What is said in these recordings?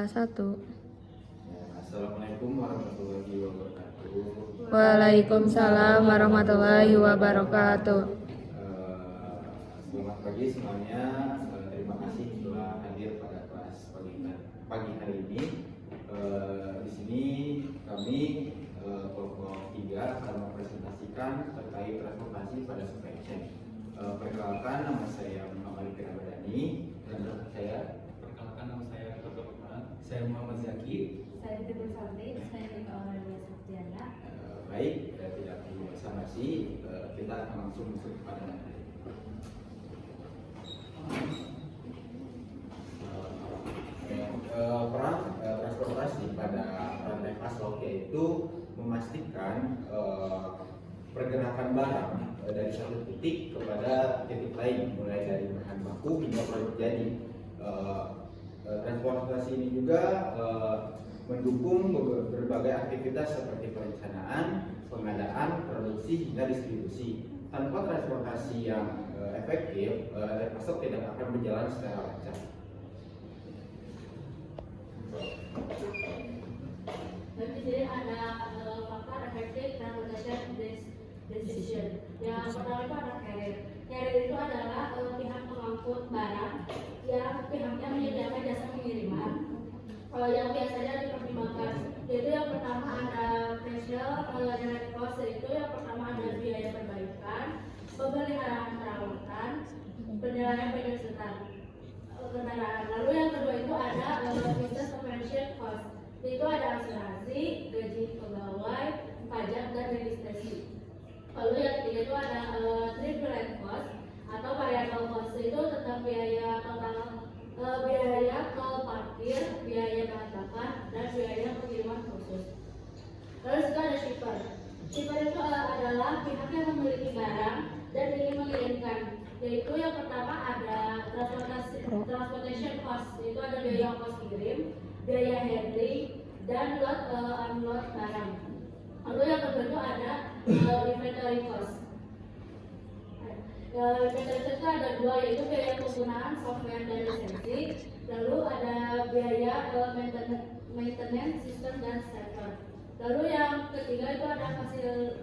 1. Assalamualaikum warahmatullahi wabarakatuh. Waalaikumsalam warahmatullahi wabarakatuh. Selamat pagi semuanya. Terima kasih telah hadir pada kelas pagi hari ini. Di sini kami kelompok 3 akan mempresentasikan terkait transportasi pada supply chain. Perkenalkan, nama saya Muhammad Badani dan saya saya Muhammad Zaki. Saya Tibur Samri, saya Nika Aurelia Sarjana. Baik, tidak perlu basa-basi, kita akan langsung masuk kepada materi. Peran transportasi pada rantai pasok yaitu memastikan pergerakan barang dari satu titik kepada titik lain, mulai dari bahan baku hingga produk jadi. Transportasi ini juga mendukung berbagai aktivitas seperti perencanaan, pengadaan, produksi hingga distribusi. Tanpa transportasi yang efektif, rantai pasok tidak akan berjalan secara lancar. Di sini ada faktor efektif transportation decision. Yang pertama itu ada carrier. Carrier itu adalah pihak pengangkut barang yang pihaknya menyediakan jasa pengiriman. Yang biasanya dipertimbangkan, yaitu yang pertama ada financial direct cost, yaitu yang pertama ada biaya perbaikan, pemeliharaan perawatan, penilaian penyusutan kendaraan. Lalu yang kedua itu ada business operation cost, itu ada asuransi, gaji pegawai, pajak dan registrasi. Lalu yang ketiga itu ada trivial cost atau variable cost, itu tentang biaya total, biaya tol parkir, biaya bahan bakar, dan biaya pengiriman khusus. Lalu juga ada shipper. Shipper itu adalah pihak yang memiliki barang dan ingin mengirimkan. Yaitu yang pertama ada transportation cost, yaitu ada biaya ongkos kirim, biaya handling, dan load unload barang. Lalu yang kedua itu ada inventory cost. Inventory cost itu ada dua, yaitu biaya penggunaan software dan lisensi, lalu ada biaya maintenance system dan server. Lalu yang ketiga itu ada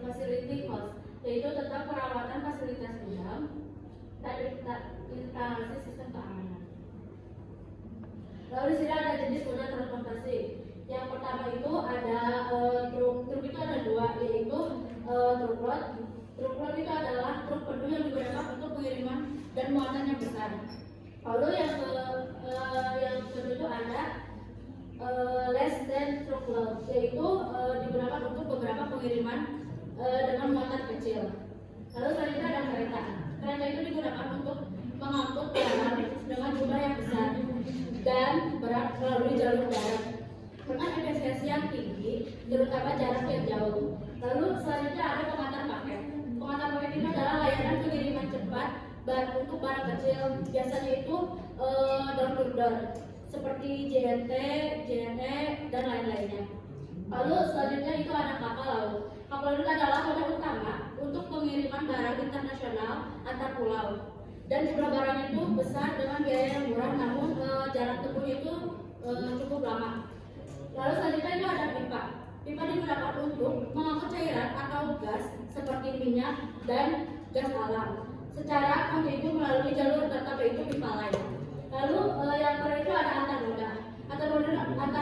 facility cost, yaitu tentang perawatan fasilitas gudang dan instalasi sistem keamanan. Lalu di sini ada jenis moda transportasi. Yang pertama itu ada truk itu ada dua, yaitu truk road. Truk road itu adalah truk penuh yang digunakan untuk pengiriman dan muatan yang besar. Lalu yang kedua itu ada less than truck load, yaitu digunakan untuk beberapa pengiriman dengan muatan kecil. Lalu selanjutnya ada kereta. Kereta itu digunakan untuk mengangkut barang dengan jumlah yang besar dan berat melalui jalur darat dengan efisiensi yang tinggi, terutama jarak yang jauh. Lalu selanjutnya ada pengantar paket. Pengantar paket itu adalah layanan pengiriman cepat untuk barang kecil, biasanya itu door to door, seperti JNT, JNE, dan lain-lainnya. Lalu selanjutnya itu ada kapal laut. Kapal laut adalah moda utama untuk pengiriman barang internasional antar pulau. Dan jumlah barang itu besar dengan biaya yang murah, namun jarak tempuh itu cukup lama. Lalu selanjutnya itu ada pipa. Pipa digunakan untuk mengangkut cairan atau gas seperti minyak dan gas alam secara kontinu melalui jalur tertentu, yaitu pipa lain. Lalu yang terakhir itu ada antar moda. Antar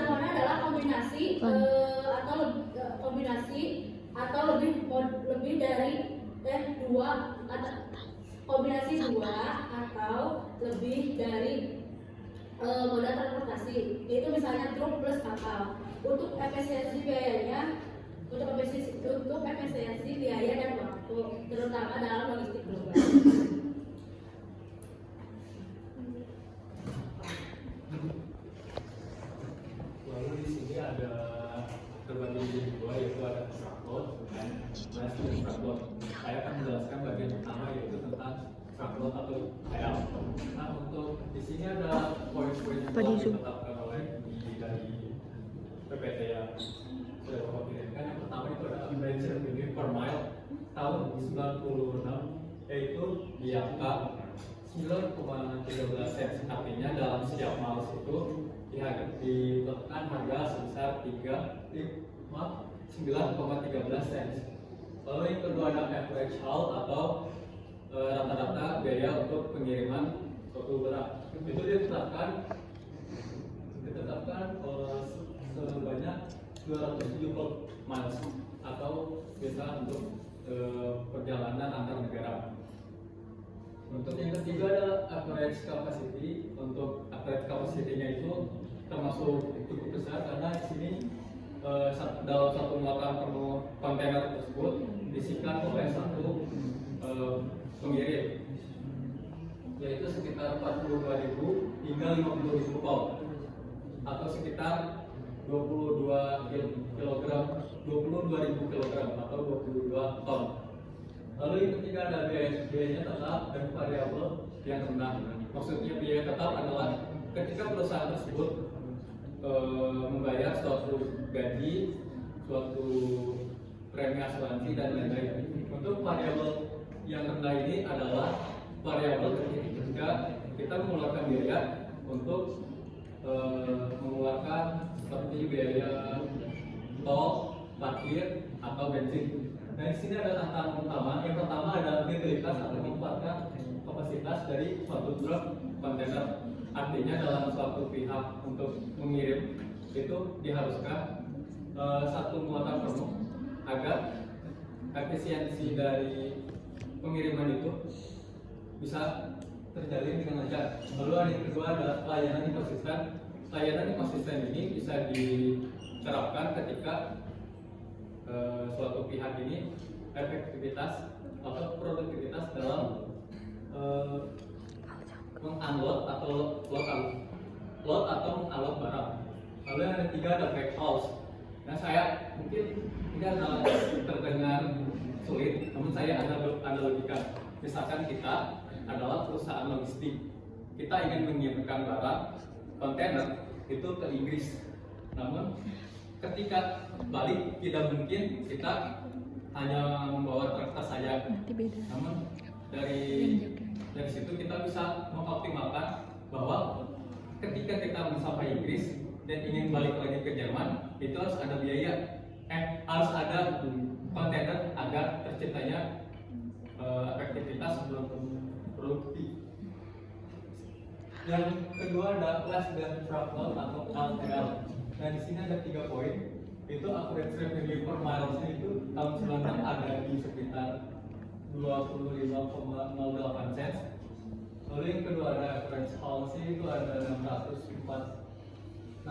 moda adalah kombinasi atau lebih dari dua kombinasi dua atau lebih dari moda transportasi, yaitu misalnya truk plus kapal. Untuk efisiensi biaya dan waktu, terutama dalam logistik global. Lalu di sini ada terbagi menjadi dua, yaitu ada truckload dan truckload. Saya akan menjelaskan bagian pertama, yaitu tentang truckload atau KL. Nah, untuk di sini ada poin-poin yang telah ditetapkan oleh dari PPT yang sudah Bapak kirimkan. Yang pertama itu ada average revenue per mile tahun 96, yaitu di angka 9,13 sen. Artinya dalam setiap miles itu ditetapkan harga sebesar 9,13 sen. Lalu yang kedua ada average haul atau rata-rata biaya untuk pengiriman suatu barang. Itu ditetapkan sebanyak 270 miles atau bisa untuk perjalanan antar negara. Untuk yang ketiga adalah average capacity. Untuk average capacity-nya itu termasuk cukup besar karena di sini dalam satu muatan penuh kontainer tersebut diisikan oleh satu pengirim, yaitu sekitar 42.000 hingga 50.000 pound atau sekitar 22.000 kg atau 22 ton. Lalu yang ketiga ada biayanya tetap dan variabel yang rendah. Maksudnya biaya tetap adalah ketika perusahaan tersebut membayar suatu gaji, suatu premi asuransi dan lain-lain. Untuk variabel yang rendah ini adalah variabel ketika kita mengeluarkan biaya untuk mengeluarkan seperti biaya tol, parkir, atau bensin. Nah, di sini ada tantangan utama. Yang pertama adalah utilitas atau memanfaatkan kapasitas dari suatu truk kontainer. Artinya dalam suatu pihak untuk mengirim itu diharuskan satu muatan penuh agar efisiensi dari pengiriman itu bisa terjalin dengan lancar. Lalu yang kedua adalah layanan yang konsisten. Layanan yang konsisten ini bisa diterapkan ketika suatu pihak ini efektivitas atau produktivitas dalam mengunload atau load atau mengunload barang. Lalu yang ketiga ada backhaul. Nah, saya mungkin ini adalah terdengar sulit, namun saya analogikan. Misalkan kita adalah perusahaan logistik, kita ingin mengirimkan barang kontainer itu ke Inggris. Namun ketika balik tidak mungkin kita hanya membawa truk saja. Namun dari situ kita bisa mengoptimalkan bahwa ketika kita mencapai Inggris dan ingin balik lagi ke Jerman, itu harus ada biaya, harus ada kontainer agar terciptanya efektivitas produktif. Yang kedua ada less than truckload atau LTL. Nah, di sini ada 3 poin. Itu average revenue per miles itu tahun 96 ada di sekitar 25,08 cents. Lalu yang kedua ada average haul itu ada 646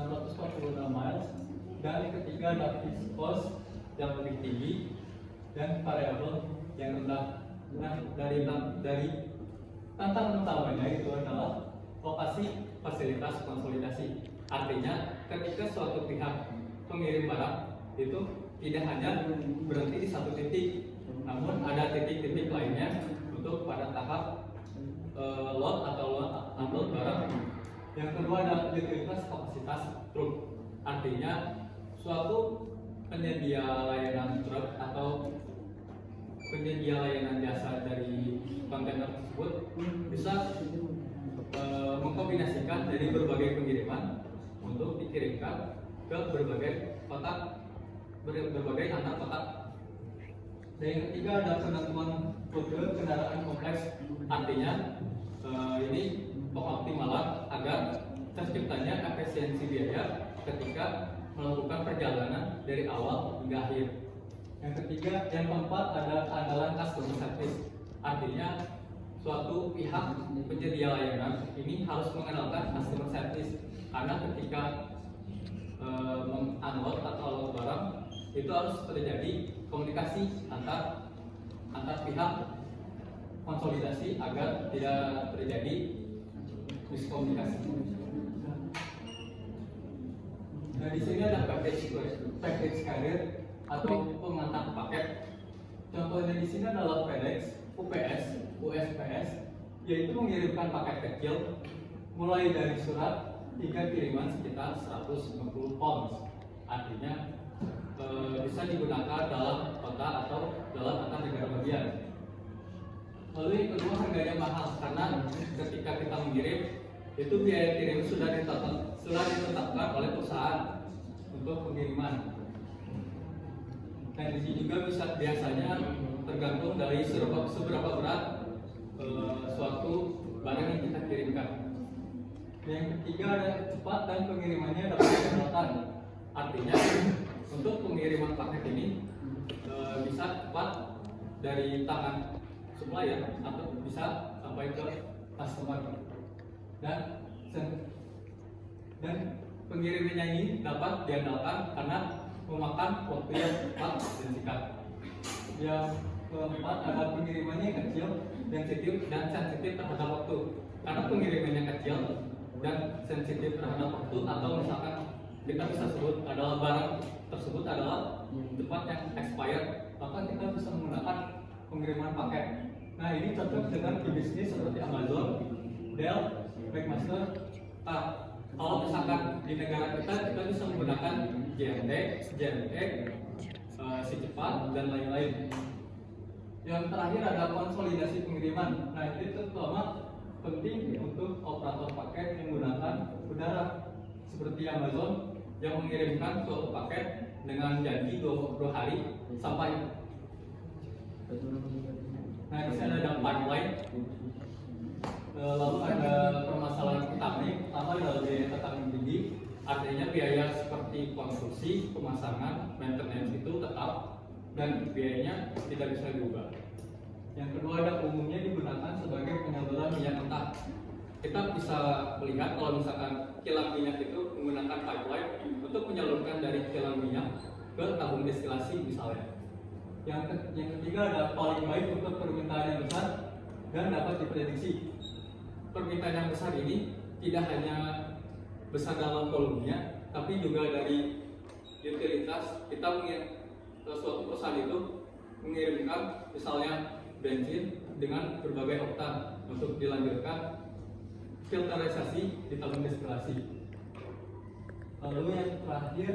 miles. Dan yang ketiga ada fixed cost yang lebih tinggi dan variabel yang rendah. Nah, dari tantangan utamanya itu adalah lokasi fasilitas konsolidasi. Artinya ketika suatu pihak pengirim barang itu tidak hanya berhenti di satu titik, namun ada titik-titik lainnya untuk pada tahap load atau unload barang. Yang kedua ada utilitas kapasitas truk. Artinya suatu penyedia layanan truk atau penyedia layanan jasa dari kontainer tersebut bisa mengkombinasikan dari berbagai pengiriman untuk dikirimkan ke berbagai antar kota. Dan yang ketiga ada penentuan rute kendaraan kompleks. Artinya ini pengoptimalan agar terciptanya efisiensi biaya ketika melakukan perjalanan dari awal hingga akhir. Yang keempat ada keandalan customer service. Artinya suatu pihak penyedia layanan ini harus mengenalkan customer service, karena ketika mengunload atau unload barang itu harus terjadi komunikasi antar pihak, konsolidasi agar tidak terjadi miskomunikasi. Nah, di sini ada package carrier atau pengantar paket. Contohnya di sini adalah FedEx, UPS, USPS, yaitu mengirimkan paket kecil mulai dari surat hingga kiriman sekitar 150 pounds. Artinya bisa digunakan dalam kota atau dalam antar negara bagian. Lalu yang kedua harganya mahal karena ketika kita mengirim itu biaya kirim sudah sudah ditetapkan oleh perusahaan untuk pengiriman. Dan di sini juga biasanya tergantung dari seberapa berat suatu barang yang kita kirimkan. Yang ketiga ada cepat dan pengirimannya dapat diandalkan. Artinya untuk pengiriman paket ini bisa cepat dari tangan supplier atau bisa sampai ke customer. Dan pengirimannya ini dapat diandalkan karena memakan waktu yang cepat dan singkat. Yang keempat ada pengirimannya kecil, sensitif terhadap waktu. Karena pengirimannya kecil dan sensitif terhadap waktu, atau misalkan kita bisa sebut adalah barang tersebut adalah cepat yang expired, maka kita bisa menggunakan pengiriman paket. Nah, ini cocok dengan bisnis seperti Amazon, Dell, McMaster. Kalau misalkan di negara kita bisa menggunakan JNT, JNE, si cepat dan lain-lain. Yang terakhir ada konsolidasi pengiriman. Nah, ini terutama penting untuk operator paket yang menggunakan udara seperti Amazon yang mengirimkan suatu paket dengan janji 20 hari sampai. Nah, di sana ada pipeline. Lalu ada permasalahan pertama adalah biaya tetap tinggi. Artinya biaya seperti konstruksi, pemasangan, maintenance itu tetap dan biayanya tidak bisa diubah. Yang kedua ada umumnya digunakan sebagai penyaluran minyak mentah. Kita bisa melihat kalau misalkan kilang minyak itu menggunakan pipeline untuk menyalurkan dari kilang minyak ke tabung destilasi misalnya. Yang ketiga ada paling baik untuk permintaan yang besar dan dapat diprediksi. Permintaan yang besar ini tidak hanya besar dalam volumenya, tapi juga dari utilitas. Kita suatu perusahaan itu mengirimkan misalnya bensin dengan berbagai oktan untuk dilanjutkan filterisasi di tabung destilasi. Lalu yang terakhir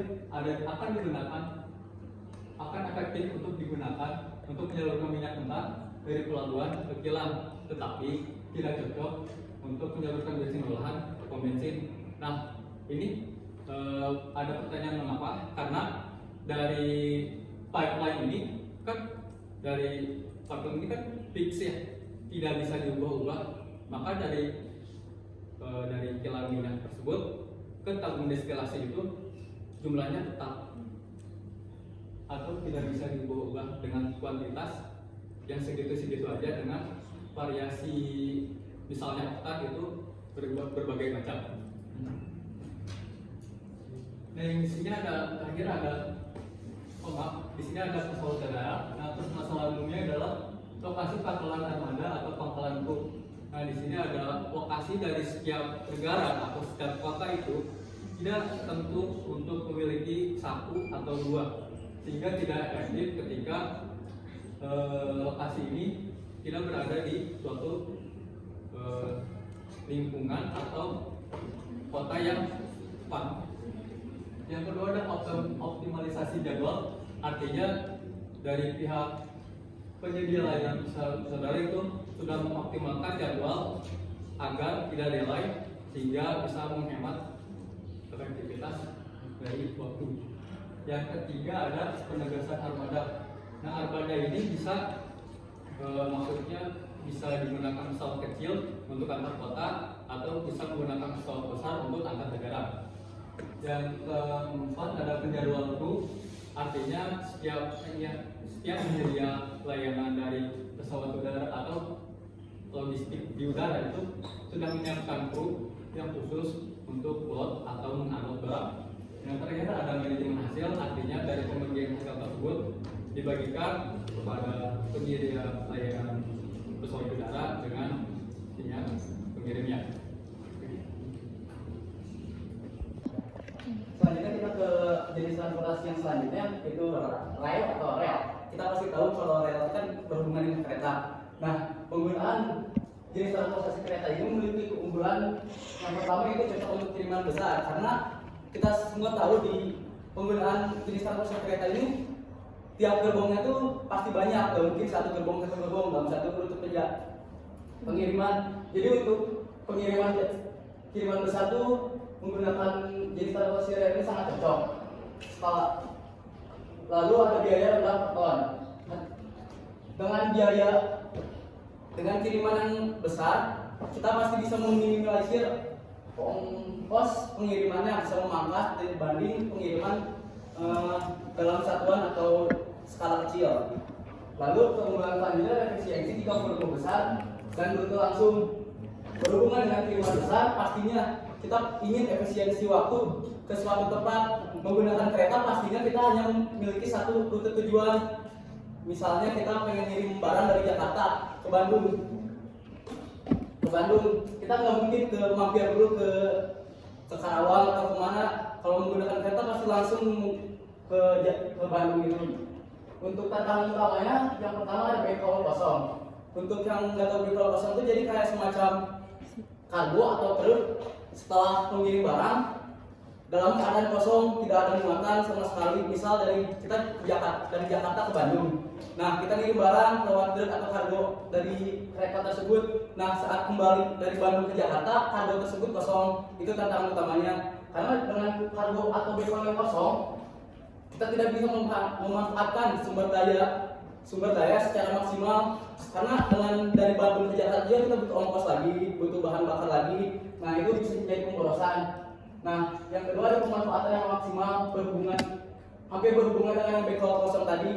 akan efektif untuk digunakan untuk menyalurkan minyak mentah dari pelabuhan ke kilang, tetapi tidak cocok untuk menyalurkan bensin olahan ke pom bensin. Nah, ini ada pertanyaan mengapa? Karena dari pipeline ini kan fix ya, tidak bisa diubah-ubah. Maka dari kilang minyak tersebut ke tabung destilasi itu jumlahnya tetap atau tidak bisa diubah-ubah dengan kuantitas yang segitu-segitu aja dengan variasi misalnya oktan itu berbagai macam. Nah, yang di sini di sini ada pesawat udara. Nah, terus masalah umumnya adalah lokasi pangkalan armada atau pangkalan kru. Nah, di sini ada lokasi dari setiap negara atau setiap kota itu tidak tentu untuk memiliki satu atau dua, sehingga tidak efektif ketika lokasi ini tidak berada di suatu lingkungan atau kota yang tepat. Yang kedua ada optimalisasi jadwal, artinya dari pihak penyedia layanan saudara itu sudah mengoptimalkan jadwal agar tidak delay sehingga bisa menghemat efektivitas dari waktu. Yang ketiga ada penegasan armada. Nah, armada ini bisa maksudnya bisa digunakan pesawat kecil untuk antar kota atau bisa menggunakan pesawat besar untuk antar negara. Yang keempat ada penjadwalan kru, artinya setiap penyedia layanan dari pesawat udara atau logistik di udara itu sudah menyiapkan kru yang khusus untuk load atau mengangkut barang. Yang terakhir ada manajemen hasil, artinya dari pembagian hasil tersebut dibagikan kepada penyedia layanan pesawat udara dengan pengirimnya. Selanjutnya kita ke jenis transportasi yang selanjutnya, yaitu rail atau rel. Kita pasti tahu kalau rel kan berhubungan dengan kereta. Nah, penggunaan jenis transportasi kereta ini memiliki keunggulan. Yang pertama itu cocok untuk kiriman besar, karena kita semua tahu di penggunaan jenis transportasi kereta ini tiap gerbongnya tuh pasti banyak, gak mungkin satu gerbong dalam satu rute pengiriman. Jadi untuk kiriman besar tuh menggunakan jenis transportasi rel ini sangat cocok. Lalu ada biaya rendah per ton. Dengan kiriman yang besar, kita pasti bisa meminimalisir ongkos pengirimannya, bisa memangkas dibanding pengiriman dalam satuan atau skala kecil. Lalu keunggulan selanjutnya adalah efisiensi jika volume besar dan rute langsung. Berhubungan dengan kiriman besar, pastinya kita ingin efisiensi waktu ke suatu tempat. Menggunakan kereta pastinya kita hanya memiliki satu rute tujuan. Misalnya kita pengen ngirim barang dari Jakarta ke Bandung. Kita nggak mungkin mampir dulu ke Karawang atau kemana. Kalau menggunakan kereta pasti langsung ke Bandung itu. Untuk tantangan utamanya, yang pertama ada backhaul kosong. Untuk yang nggak tahu backhaul kosong itu jadi kayak semacam kargo atau truk setelah mengirim barang dalam keadaan kosong, tidak ada muatan sama sekali. Misal dari Jakarta ke Bandung. Nah, kita ngirim barang lewat truk atau kargo dari kereta tersebut. Nah, saat kembali dari Bandung ke Jakarta, kargo tersebut kosong. Itu tantangan utamanya. Karena dengan kargo atau backhaul yang kosong, kita tidak bisa memanfaatkan sumber daya secara maksimal. Karena dengan dari Bandung ke Jakarta kita butuh ongkos lagi, butuh bahan bakar lagi. Nah, itu bisa jadi pemborosan. Nah, yang kedua ada pemanfaatan yang maksimal, hampir berhubungan dengan yang backhaul kosong tadi.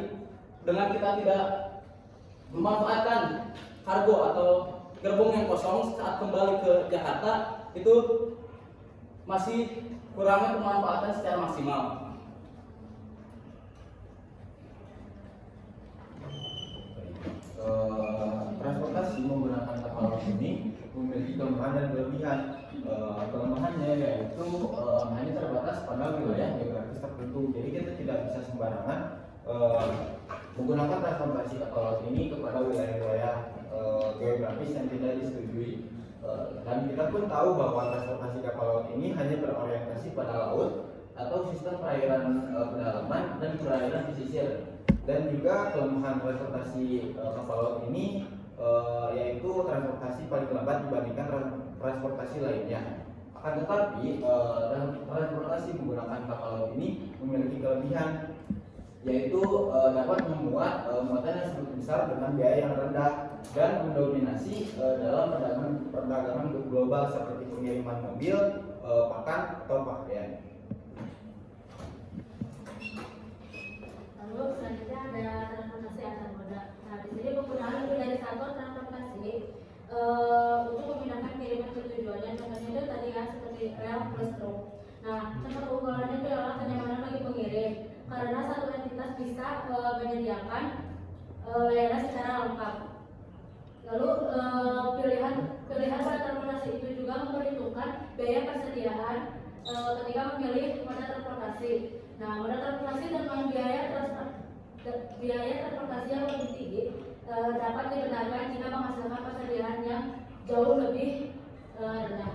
Dengan kita tidak memanfaatkan kargo atau gerbong yang kosong saat kembali ke Jakarta, itu masih kurangnya pemanfaatan secara maksimal. Transportasi menggunakan kapal laut ini memiliki kelemahan dan kelebihan. Kelemahannya yaitu hanya terbatas pada wilayah geografis tertentu, jadi kita tidak bisa sembarangan menggunakan transportasi kapal laut ini kepada wilayah-wilayah geografis yang tidak disetujui. Dan kita pun tahu bahwa transportasi kapal laut ini hanya berorientasi pada laut atau sistem perairan pedalaman dan perairan pesisir. Dan juga kelemahan transportasi kapal laut ini yaitu transportasi paling lambat dibandingkan transportasi lainnya. Akan tetapi transportasi menggunakan kapal laut ini memiliki kelebihan, yaitu dapat memuat muatan yang sangat besar dengan biaya yang rendah dan mendominasi dalam perdagangan global seperti pengiriman mobil, pakan atau pakaian. Lalu selanjutnya ada transportasi antar moda. Nah, di sini penggunaan lebih dari satu transportasi untuk memindahkan kiriman ke tujuannya. Contohnya itu tadi kan seperti rel plus truk. Nah, contoh keunggulannya itu adalah kenyamanan bagi pengirim karena satu entitas bisa menyediakan layanan secara lengkap. Lalu pilihan pada transportasi itu juga memperhitungkan biaya persediaan ketika memilih moda transportasi. Nah, moda transportasi dengan biaya transportasi yang lebih tinggi dapat dibenarkan jika menghasilkan persediaan yang jauh lebih rendah.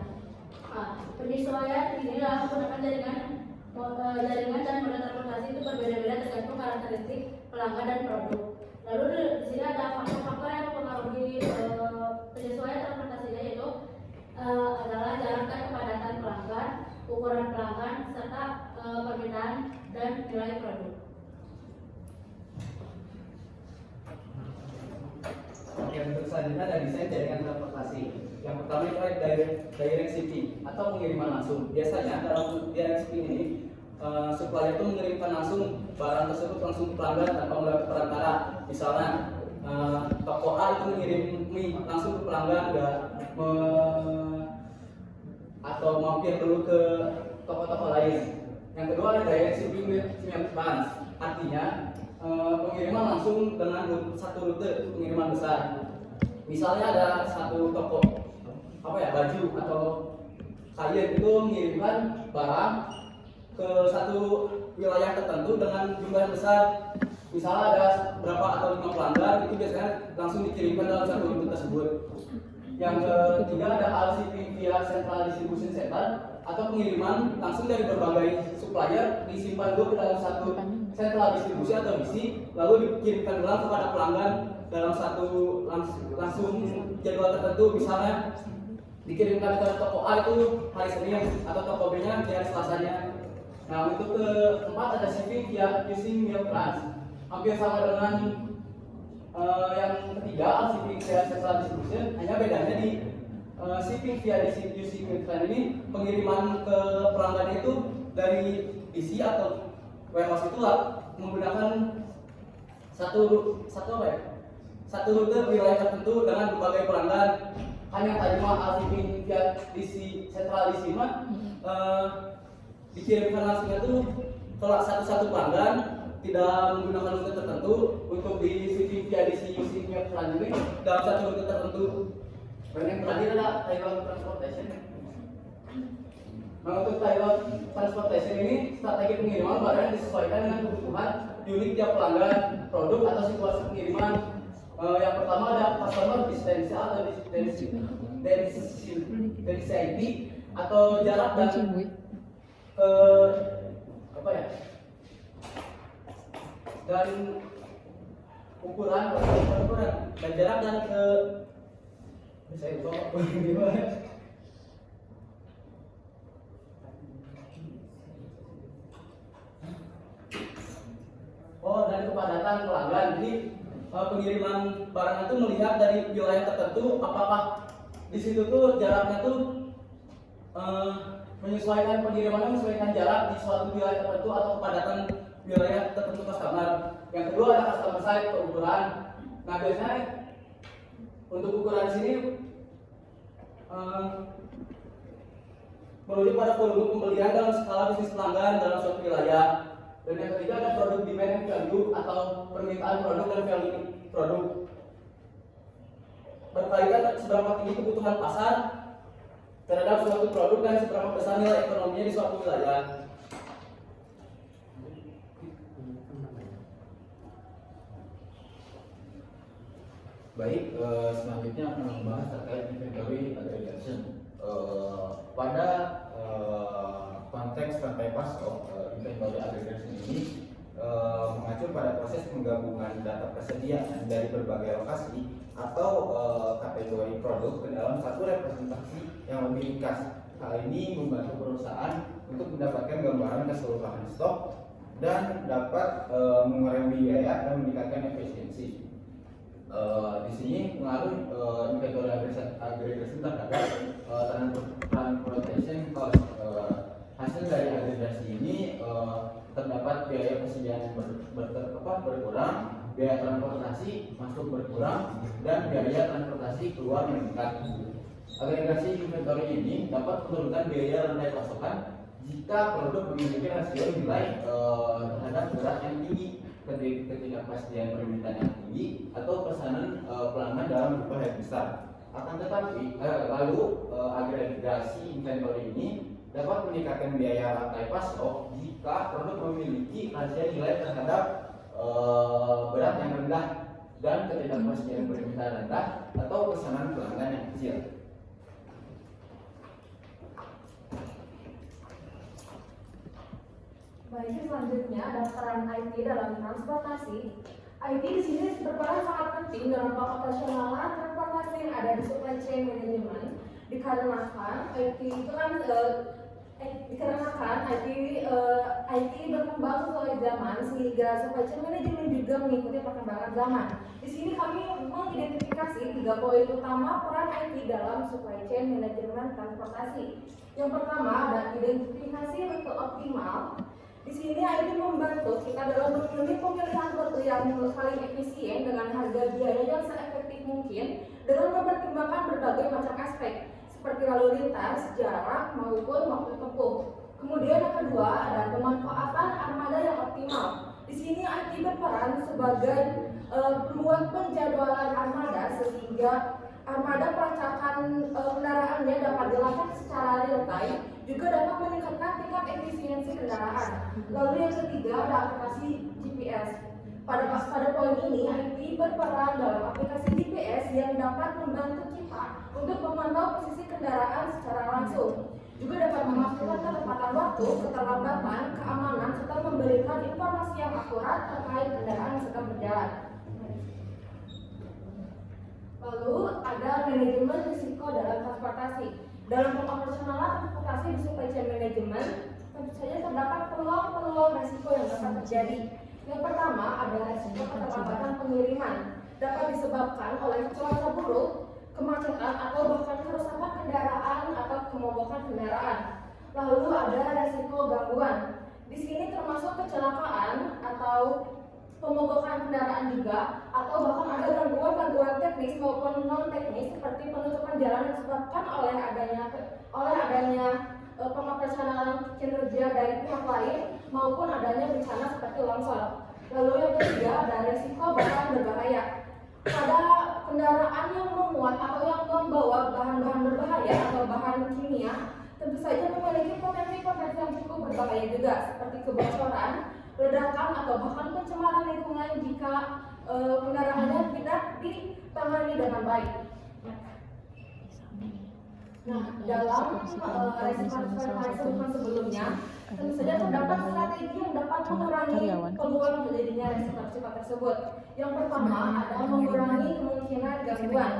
Nah, penyesuaian inilah menggunakan jaringan dan moda transportasi itu berbeda-beda tergantung karakteristik pelanggan dan produk. Lalu di sini ada faktor-faktor yang mempengaruhi penyesuaian transportasinya, yaitu adalah jarak dan kepadatan pelanggan, ukuran pelanggan, serta permintaan dan nilai produk. Oke, untuk selanjutnya ada desain jaringan transportasi. Yang pertama itu ada direct shipping atau pengiriman langsung. Biasanya dalam direct shipping ini supplier itu mengirimkan langsung barang tersebut langsung ke pelanggan tanpa melalui perantara. Misalnya toko A itu mengirim mie langsung ke pelanggan, atau mampir dulu ke toko-toko lain. Yang kedua ada direct shipping with advance, artinya pengiriman langsung dengan satu rute pengiriman besar. Misalnya ada satu toko baju atau kain itu mengirimkan barang ke satu wilayah tertentu dengan jumlah yang besar. Misalnya ada berapa atau 5 pelanggan, itu biasanya langsung dikirimkan dalam satu rute tersebut. Yang ketiga ada hal shipping via central distribution center atau pengiriman langsung dari berbagai supplier disimpan dulu ke dalam satu central distribusi atau DC, lalu dikirimkan ulang kepada pelanggan dalam satu langsung jadwal tertentu. Misalnya dikirimkan ke toko A itu hari Senin atau toko B-nya di hari Selasanya. Nah, untuk keempat ada shipping via using mail trans. Hampir sama dengan yang ketiga, shipping via central distribution, hanya bedanya di shipping via using mail trans ini pengiriman ke pelanggan itu dari DC atau warehouse itu menggunakan satu rute wilayah tertentu dengan berbagai pelanggan. Hanya tadi mah shipping via DC central DC mah dikirimkan langsung itu kalau satu pelanggan tidak menggunakan rute tertentu untuk di shipping via DC using mail trans ini dalam satu rute tertentu. Dan yang terakhir adalah Taiwan Transportation. Nah, untuk Taiwan Transportation ini strategi pengiriman barang disesuaikan dengan kebutuhan unik tiap pelanggan, produk atau situasi pengiriman. Yang pertama ada customer distance atau density atau jarak dan dan ukuran dan jarak dan saya lupa gimana. Dan kepadatan pelanggan. Jadi pengiriman barang itu melihat dari wilayah tertentu, apakah di situ tuh jaraknya tuh menyesuaikan pengirimannya menyesuaikan jarak di suatu wilayah tertentu atau kepadatan wilayah tertentu customer. Yang kedua ada customer size atau ukuran. Nah, biasanya untuk ukuran sini merujuk pada volume pembelian dalam skala bisnis pelanggan dalam suatu wilayah. Dan yang ketiga ada produk demand and value atau permintaan produk dan value produk. Berkaitan seberapa tinggi kebutuhan pasar terhadap suatu produk dan seberapa besar nilai ekonominya di suatu wilayah. Baik, selanjutnya akan membahas terkait inventory aggregation. Pada konteks rantai pasok, inventory aggregation ini mengacu pada proses penggabungan data persediaan dari berbagai lokasi atau kategori produk ke dalam satu representasi yang lebih ringkas. Hal ini membantu perusahaan untuk mendapatkan gambaran keseluruhan stok dan dapat mengurangi biaya dan meningkatkan efisiensi. Di sini pengaruh inventory aggregation terhadap transportation cost. Hasil dari agregasi ini terdapat biaya persediaan berkurang, biaya transportasi masuk berkurang, dan biaya transportasi keluar meningkat. Agregasi inventory ini dapat menurunkan biaya rantai pasokan jika produk memiliki rasio nilai terhadap berat yang tinggi, ketika kepastian permintaan yang tinggi, atau pesanan pelanggan dalam jumlah yang besar. Akan tetapi lalu agregasi inventory ini dapat meningkatkan biaya rantai pasok jika produk memiliki rasio nilai terhadap berat yang rendah dan ketidakpastian permintaan rendah atau pesanan pelanggan yang kecil. Baik, selanjutnya ada peran IT dalam transportasi. IT di sini berperan sangat penting dalam operasional transportasi yang ada di supply chain management, dikarenakan IT itu kan IT berkembang sesuai zaman sehingga supply chain management juga mengikuti perkembangan zaman. Di sini kami mengidentifikasi 3 poin utama peran IT dalam supply chain management transportasi. Yang pertama ada identifikasi rute optimal. Di sini IT membantu kita dalam memilih pemilihan rute yang paling efisien dengan harga biaya yang seefektif mungkin dengan mempertimbangkan berbagai macam aspek seperti lalu lintas, jarak, maupun waktu tempuh. Kemudian yang kedua ada pemanfaatan armada yang optimal. Di sini IT berperan sebagai pembuat penjadwalan armada sehingga armada pelacakan kendaraannya dapat dilacak secara real time, juga dapat meningkatkan tingkat efisiensi kendaraan. Lalu yang ketiga ada aplikasi GPS. Pada poin ini IT berperan dalam aplikasi GPS yang dapat membantu kita untuk memantau posisi kendaraan secara langsung. Juga dapat memastikan ketepatan waktu, keterlambatan, keamanan, serta memberikan informasi yang akurat terkait kendaraan yang sedang berjalan. Lalu Lalu ada manajemen risiko dalam transportasi. Dalam pengoperasionalan transportasi di supply chain management, tentu saja terdapat peluang-peluang risiko yang dapat terjadi. Yang pertama adalah risiko keterlambatan pengiriman, dapat disebabkan oleh cuaca buruk, kemacetan atau bahkan kerusakan kendaraan atau kemogokan kendaraan. Lalu ada risiko gangguan. Di sini termasuk kecelakaan atau pemogokan kendaraan juga, atau bahkan ada gangguan-gangguan teknis maupun non teknis seperti penutupan jalan yang disebabkan oleh adanya pengoperasionalan kinerja dari pihak lain maupun adanya bencana seperti longsor. Lalu yang ketiga ada risiko bahan berbahaya. Pada kendaraan yang memuat atau yang membawa bahan-bahan berbahaya atau bahan kimia, tentu saja memiliki potensi-potensi yang cukup berbahaya juga, seperti kebocoran, ledakan atau bahkan pencemaran lingkungan jika kendaraannya tidak ditangani dengan baik. Nah, dalam resiko sebelumnya, tentu saja terdapat strategi yang dapat mengurangi peluang terjadinya resiko tersebut. Yang pertama adalah mengurangi kemungkinan gangguan.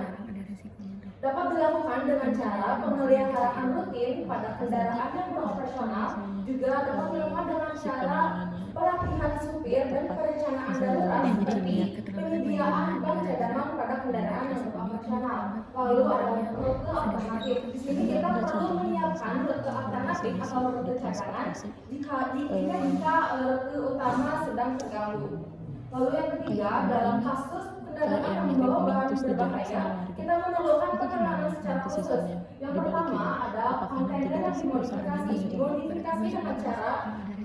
Dapat dilakukan dengan cara pemeliharaan rutin pada kendaraan yang beroperasional, juga dapat dilakukan dengan cara pelatihan supir dan perencanaan darurat seperti penyediaan ban cadangan pada kendaraan yang beroperasional. Lalu ada rute alternatif. Di sini kita perlu menyiapkan rute alternatif atau rute cadangan jika rute utama sedang terganggu. Lalu yang ketiga, dalam kasus kendaraan yang membawa bahan berbahaya, kita memerlukan penanganan secara khusus. Yang pertama ada kontainer yang dimodifikasi. Dimodifikasi dengan cara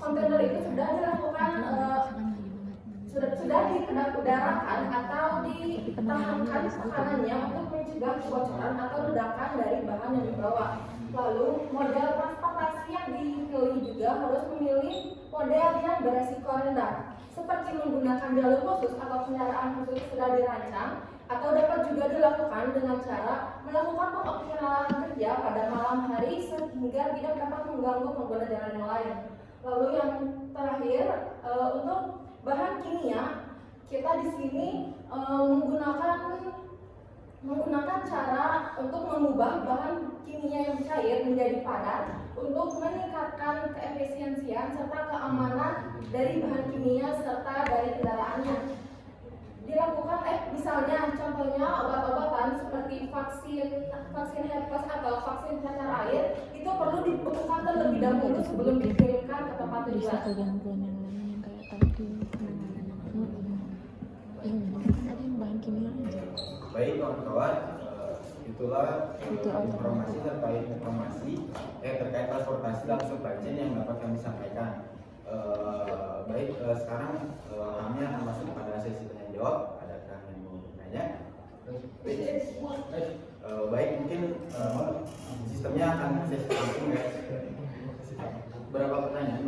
kontainer itu sudah dilakukan sudah diudarakan atau ditahankan tekanannya untuk mencegah kebocoran atau ledakan dari bahan yang dibawa. Lalu model transportasi yang dipilih juga harus memilih model yang beresiko rendah, seperti menggunakan jalur khusus atau kendaraan khusus sudah dirancang, atau dapat juga dilakukan dengan cara melakukan pengoperasionalan kerja pada malam hari sehingga tidak dapat mengganggu pengguna jalan yang lain. Lalu yang terakhir, untuk bahan kimia, kita di sini menggunakan cara untuk mengubah bahan kimia yang cair menjadi padat untuk meningkatkan keefisiensian serta keamanan dari bahan kimia serta dari kendaraannya. Dilakukan misalnya contohnya obat-obatan seperti vaksin herpes atau vaksin cacar air itu perlu dibekukan terlebih dahulu sebelum dikirimkan ke tempat tujuan. Gangguan yang lain yang kayak tadi tadi bahan kimia aja. Baik kawan-kawan, itulah informasi terkait transportasi dan supply chain yang dapat kami sampaikan. Sekarang kami akan masuk pada sesi tanya jawab. Adakah yang mau bertanya? Baik, mungkin sistemnya akan sesi langsung ya. Berapa pertanyaan?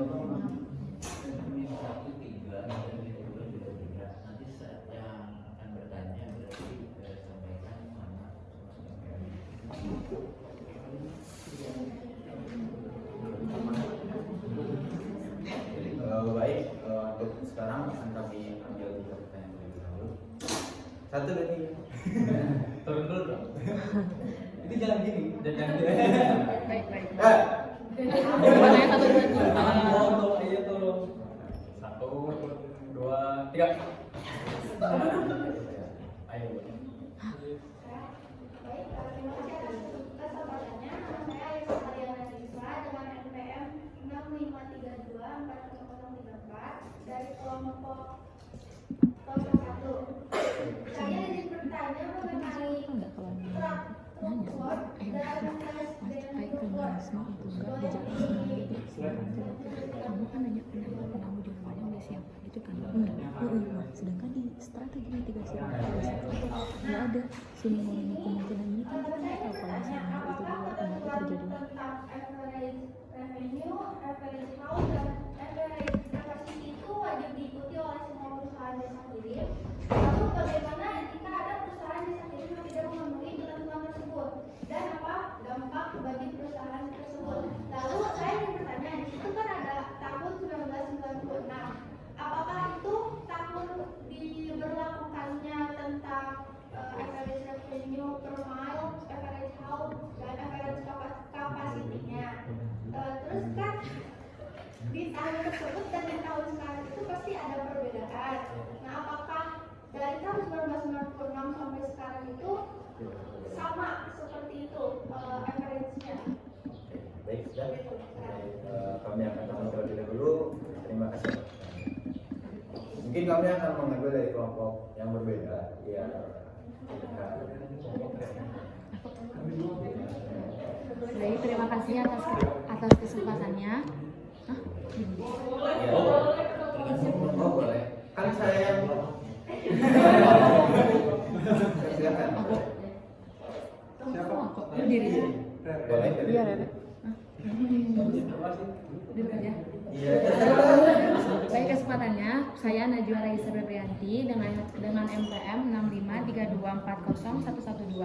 Nanti saya akan bertanya berarti sampaikan mana. Baik, untuk sekarang akan kami ambil 3 pertanyaan terlebih dahulu. Satu lagi. Turun dulu dong. Itu jangan gini. Jangan Baik. Foto aja tolong. 1, 2, 3. Ayo. Baik, terima kasih atas kesempatannya. Nama saya Aisyah Mariana Siswa dengan NPM 65324034 dari kelompok 01. Saya ingin bertanya mengenai transport dan kamu kan nanya pendapat kamu di awalnya udah siap itu kan sedangkan di strategi mitigasi nggak ada semuanya kemungkinan ini kan kita nggak tahu kalau misalnya itu di luar kendali terjadi. tentang average revenue, average cost, dan average capacity itu wajib diikuti oleh semua perusahaan jasa kirim. Lalu bagaimana jika ada perusahaan jasa kirim yang tidak memenuhi ketentuan tersebut dan apa dampak bagi perusahaan tersebut? Lalu saya ingin bertanya, di situ kan ada tahun itu sama seperti itu average-nya. Baik, sudah. Kami akan tahu terlebih dahulu. Terima kasih. Mungkin kami akan mengambil dari kelompok yang berbeda. Ya. Baik, terima kasih atas kesempatannya. Hah? Ya. Oh, boleh. Kan saya yang silakan. Berdiri. Boleh. Iya, Rere. Duduk aja. Iya. Baik, kesempatannya saya Najwa Raisa Febrianti dengan MPM 653240112.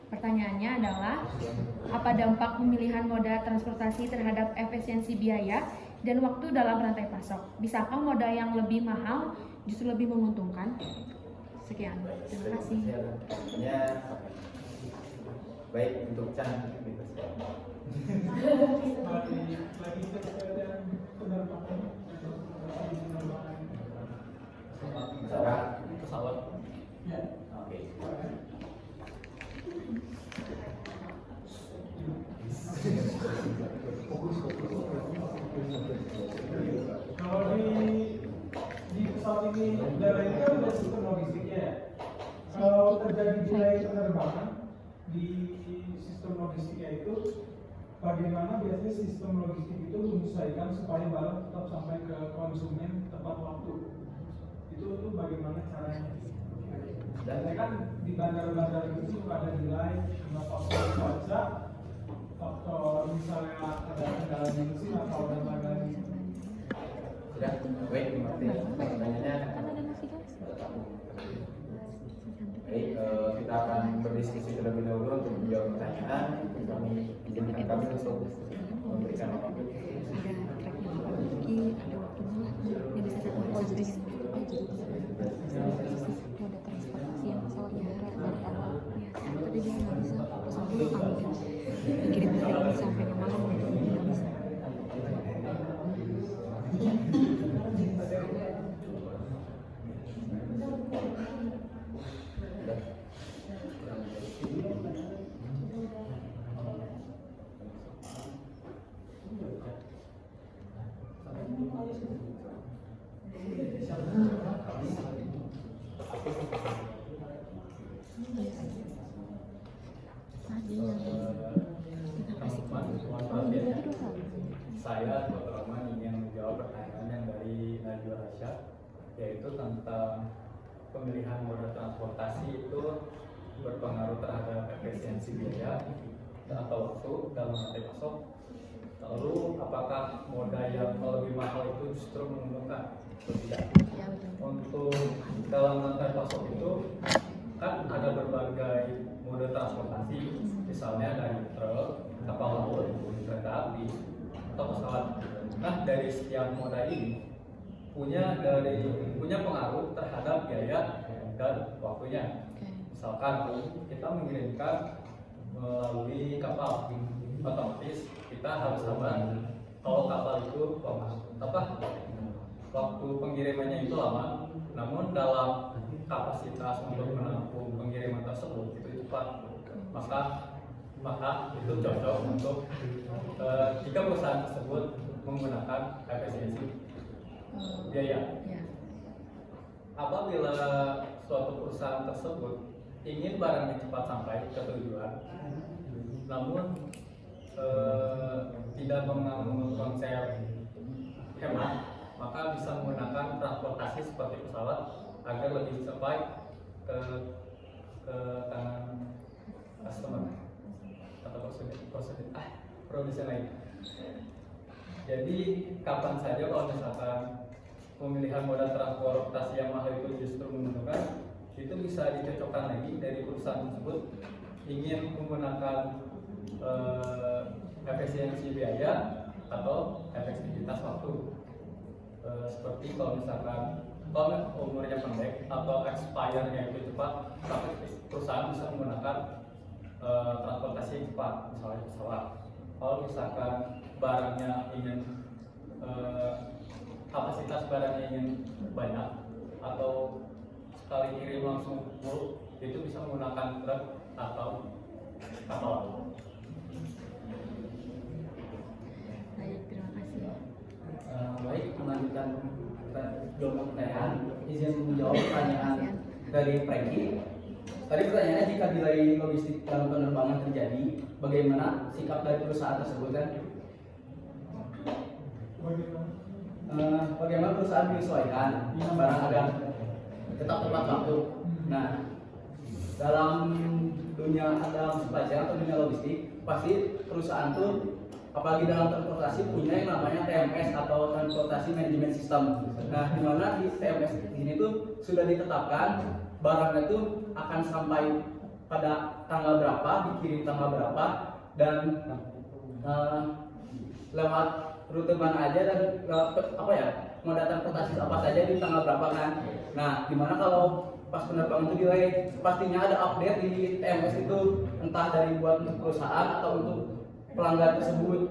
Pertanyaannya adalah, apa dampak pemilihan moda transportasi terhadap efisiensi biaya dan waktu dalam rantai pasok? Bisakah moda yang lebih mahal justru lebih menguntungkan? Sekian, terima kasih. Ya. Baik, untuk Chan. Sarah. Pesawat. Oke. Kalau di pesawat ini udara ini kan ada sistem logistiknya ya. Kalau terjadi delay penerbangan di sistem logistiknya itu, bagaimana biasanya sistem logistik itu menyesuaikan supaya barang tetap sampai ke konsumen tepat waktu? Itu bagaimana caranya? Dan kan di bandara-bandara itu suka ada delay, ada faktor cuaca, faktor misalnya ada kendala mesin atau dan lain-lain. Sudah. Baik, dimengerti. Pertanyaannya. Baik, kita akan berdiskusi terlebih dahulu untuk menjawab pertanyaan. Kami untuk memberikan waktu. Ada tracknya Bapak Luki, ada waktunya. Ini bisa saya jadi moda transportasi yang pesawat udara dari awal. Ya, tapi dia nggak bisa pesan dulu kami kan dikirim hari ini sampai malam nggak bisa. Saya Dr. Rahman ingin menjawab pertanyaan yang dari Najwa Rasya, yaitu tentang pemilihan moda transportasi itu berpengaruh terhadap efisiensi biaya atau waktu dalam rantai pasok. Lalu apakah moda yang lebih mahal itu justru menguntungkan atau tidak? Ya, betul. Untuk dalam rantai pasok itu kan ada berbagai moda transportasi, misalnya dari truk, kapal laut, kereta api, atau pesawat. Nah, dari setiap moda ini punya pengaruh terhadap biaya dan waktunya. Misalkan kita mengirimkan melalui kapal, otomatis kita harus sabar. Kalau kapal itu waktu pengirimannya itu lama, namun dalam kapasitas untuk menampung pengiriman tersebut itu cepat. Maka itu cocok untuk jika perusahaan tersebut menggunakan efisiensi biaya. Apabila suatu perusahaan tersebut ingin barangnya cepat sampai ke tujuan, namun tidak mengambil konsep hemat, maka bisa menggunakan transportasi seperti pesawat agar lebih cepat ke tangan customer atau produsen lain. Jadi kapan saja kalau misalkan pemilihan moda transportasi yang mahal itu justru menguntungkan, itu bisa dicocokkan lagi dari perusahaan tersebut ingin menggunakan efisiensi biaya atau efektivitas waktu. Seperti kalau misalkan kalau umurnya pendek atau expire-nya itu cepat, tapi perusahaan bisa menggunakan transportasi cepat, misalnya pesawat. Kalau misalkan barangnya ingin kapasitas barangnya ingin banyak atau sekali kirim langsung full, itu bisa menggunakan truk atau kapal laut. Baik, terima kasih. Baik, melanjutkan jawab pertanyaan, izin menjawab pertanyaan dari Franky. Tadi pertanyaannya, jika delay logistik dalam penerbangan terjadi, bagaimana sikap dari perusahaan tersebut kan? Bagaimana perusahaan menyesuaikan barang agar tetap tepat waktu. Nah, dalam dunia supply chain atau dunia logistik, pasti perusahaan tuh apalagi dalam transportasi punya yang namanya TMS atau transportasi manajemen system. Nah, di mana di TMS ini tuh sudah ditetapkan barangnya tuh akan sampai pada tanggal berapa, dikirim tanggal berapa, dan lewat rute mana aja dan moda transportasi apa saja di tanggal berapa kan. Nah, dimana kalau pas penerbangan itu delay, pastinya ada update di TMS itu, entah dari buat untuk perusahaan atau untuk pelanggan tersebut.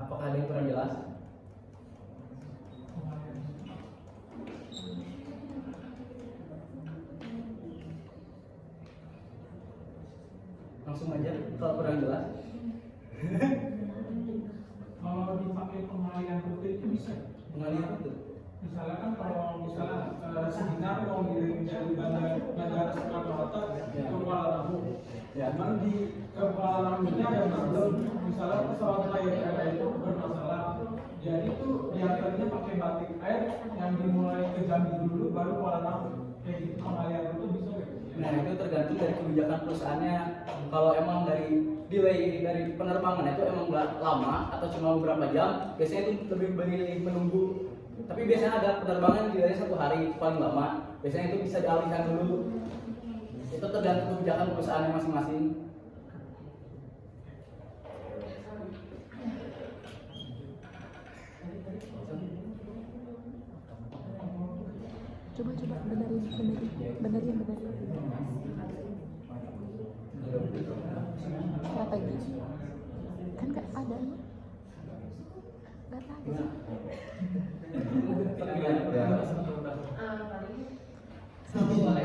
Apakah ada yang kurang jelas? Langsung aja kalau kurang jelas. Kalau dipakai pengalihan rute itu bisa. Pengalihan rute. Misalnya kan kalau misalnya seminar mau ngirim dari bandara Soekarno-Hatta ke Kuala Namu, cuman di Kuala Namu-nya ada problem, misalnya pesawat Lion Air itu bermasalah, jadi itu diantaranya pakai batik air yang dimulai ke Jambi dulu baru Kuala Namu, kayak gitu pengalihan itu bisa nggak? Nah, itu tergantung dari kebijakan perusahaannya. Kalau emang dari delay dari penerbangan itu emang nggak lama atau cuma beberapa jam, biasanya itu lebih baik menunggu. Tapi biasanya ada penerbangan yang delay 1 hari paling lama, biasanya itu bisa dialihkan dulu. Itu tergantung kebijakan perusahaannya masing-masing. Coba benerin strategi kan nggak ada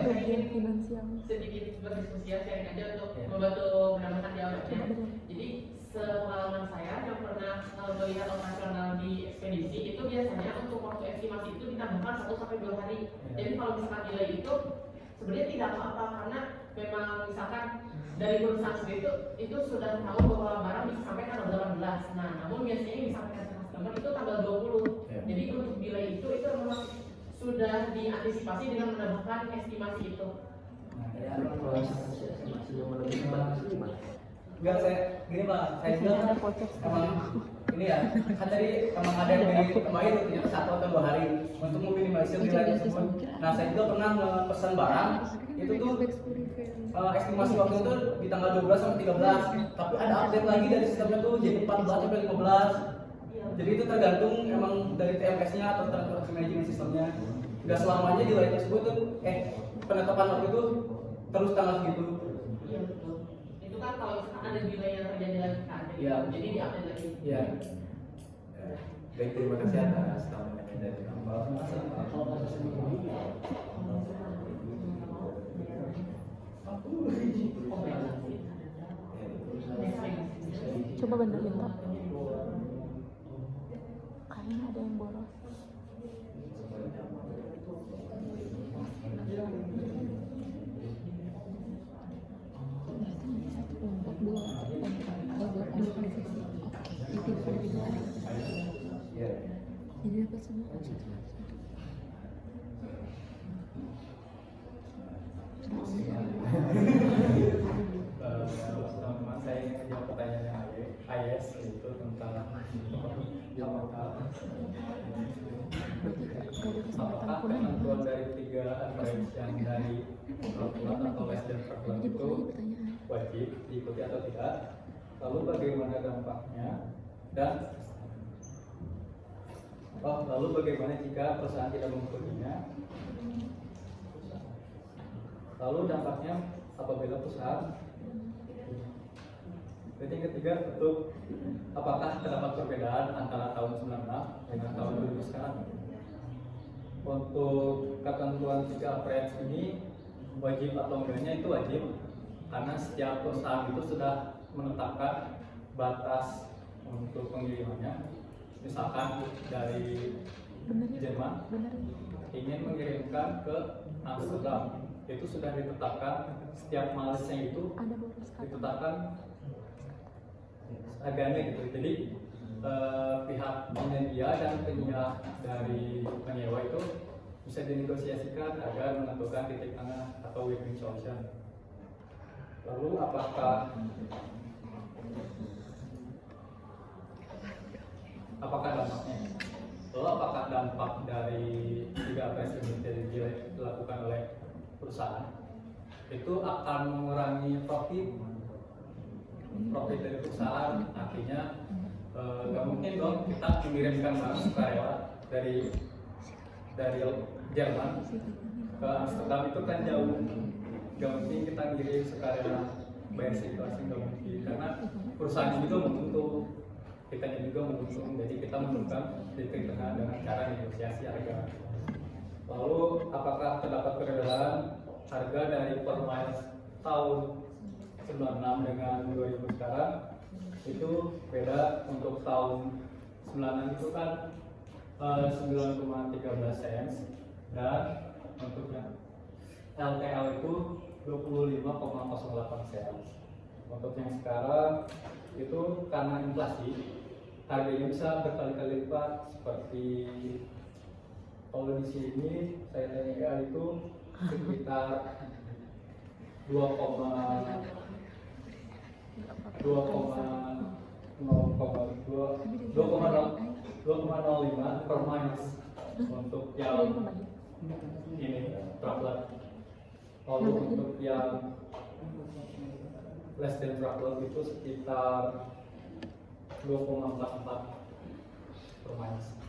bagian finansial. Sedikit berdiskusi ya, sharing aja untuk membantu menambahkan jawabannya. Jadi sepengalaman saya yang pernah melihat operasional di ekspedisi itu biasanya untuk waktu estimasi itu ditambahkan 1-2 hari. Jadi kalau misalkan delay itu sebenarnya tidak apa-apa karena memang misalkan dari perusahaan sendiri itu sudah tahu bahwa barang bisa sampai tanggal 18. Nah, namun biasanya yang disampaikan ke customer itu tanggal 20. Jadi untuk delay itu memang sudah diantisipasi dengan menambahkan estimasi itu. Enggak, saya gini Pak, saya juga emang ini ya, kan tadi emang ada yang dari kemarin ternyata 1 atau 2 hari untuk meminimalisir delay tersebut. Nah, saya juga pernah memesan barang itu tuh estimasi waktu itu di tanggal 12 sampai 13, tapi ada update lagi dari sistemnya tuh jadi 14 sampai 15. Jadi itu tergantung emang dari TMS-nya atau transportasi manajemen sistemnya. Tidak selamanya delay tersebut tuh penetapan waktu itu terus tanggal segitu. Iya betul. Itu kan kalau misalkan ada delay yang terjadi lagi kan, jadi diupdate lagi. Iya. Baik, terima kasih atas tambahannya dari Kampal. Coba benerin Pak. Kayaknya ada yang boros. Jadi dapat semua Teman-teman, saya ingin menjawab pertanyaan AYS itu tentang apakah ketentuan dari 3 advice yang dari peraturan atau less than peraturan itu wajib diikuti atau tidak, lalu bagaimana dampaknya, dan lalu bagaimana jika perusahaan tidak mengikutinya, lalu dampaknya apabila perusahaan Berarti yang ketiga untuk apakah terdapat perbedaan antara tahun 96 dengan tahun 2000 sekarang? Untuk ketentuan 3 apres ini wajib atau enggaknya itu wajib karena setiap perusahaan itu sudah menetapkan batas untuk pengirimannya. Misalkan dari Jerman ingin mengirimkan ke Amsterdam, itu sudah ditetapkan setiap milesnya itu ditetapkan harganya gitu. Jadi pihak penyedia dan penyedia dari penyewa itu bisa dinegosiasikan agar menentukan titik tengah atau win-win solution. Lalu apakah dampaknya? Lalu apakah dampak dari 3 apres ini dilakukan oleh perusahaan itu akan mengurangi profit dari perusahaan? Artinya nggak mungkin dong kita mengirimkan barang sukarela dari Jerman ke Amsterdam, itu kan jauh. Nggak mungkin kita ngirim sukarela bayar situasi, nggak mungkin, karena perusahaan juga menguntung, kita juga menguntung. Jadi kita menentukan titik tengah dengan cara negosiasi harga. Lalu apakah terdapat perbedaan harga dari per miles tahun 96 dengan 2000 sekarang? Itu beda. Untuk tahun 96 itu kan 9,13 cents, dan untuk yang LTL itu 25,08 cents. Untuk yang sekarang itu karena inflasi harganya bisa berkali-kali lipat. Seperti kalau di sini saya tanya itu sekitar 2,05 per miles untuk yang ini truckload. Lalu untuk yang less than truckload itu sekitar 2,44 per miles.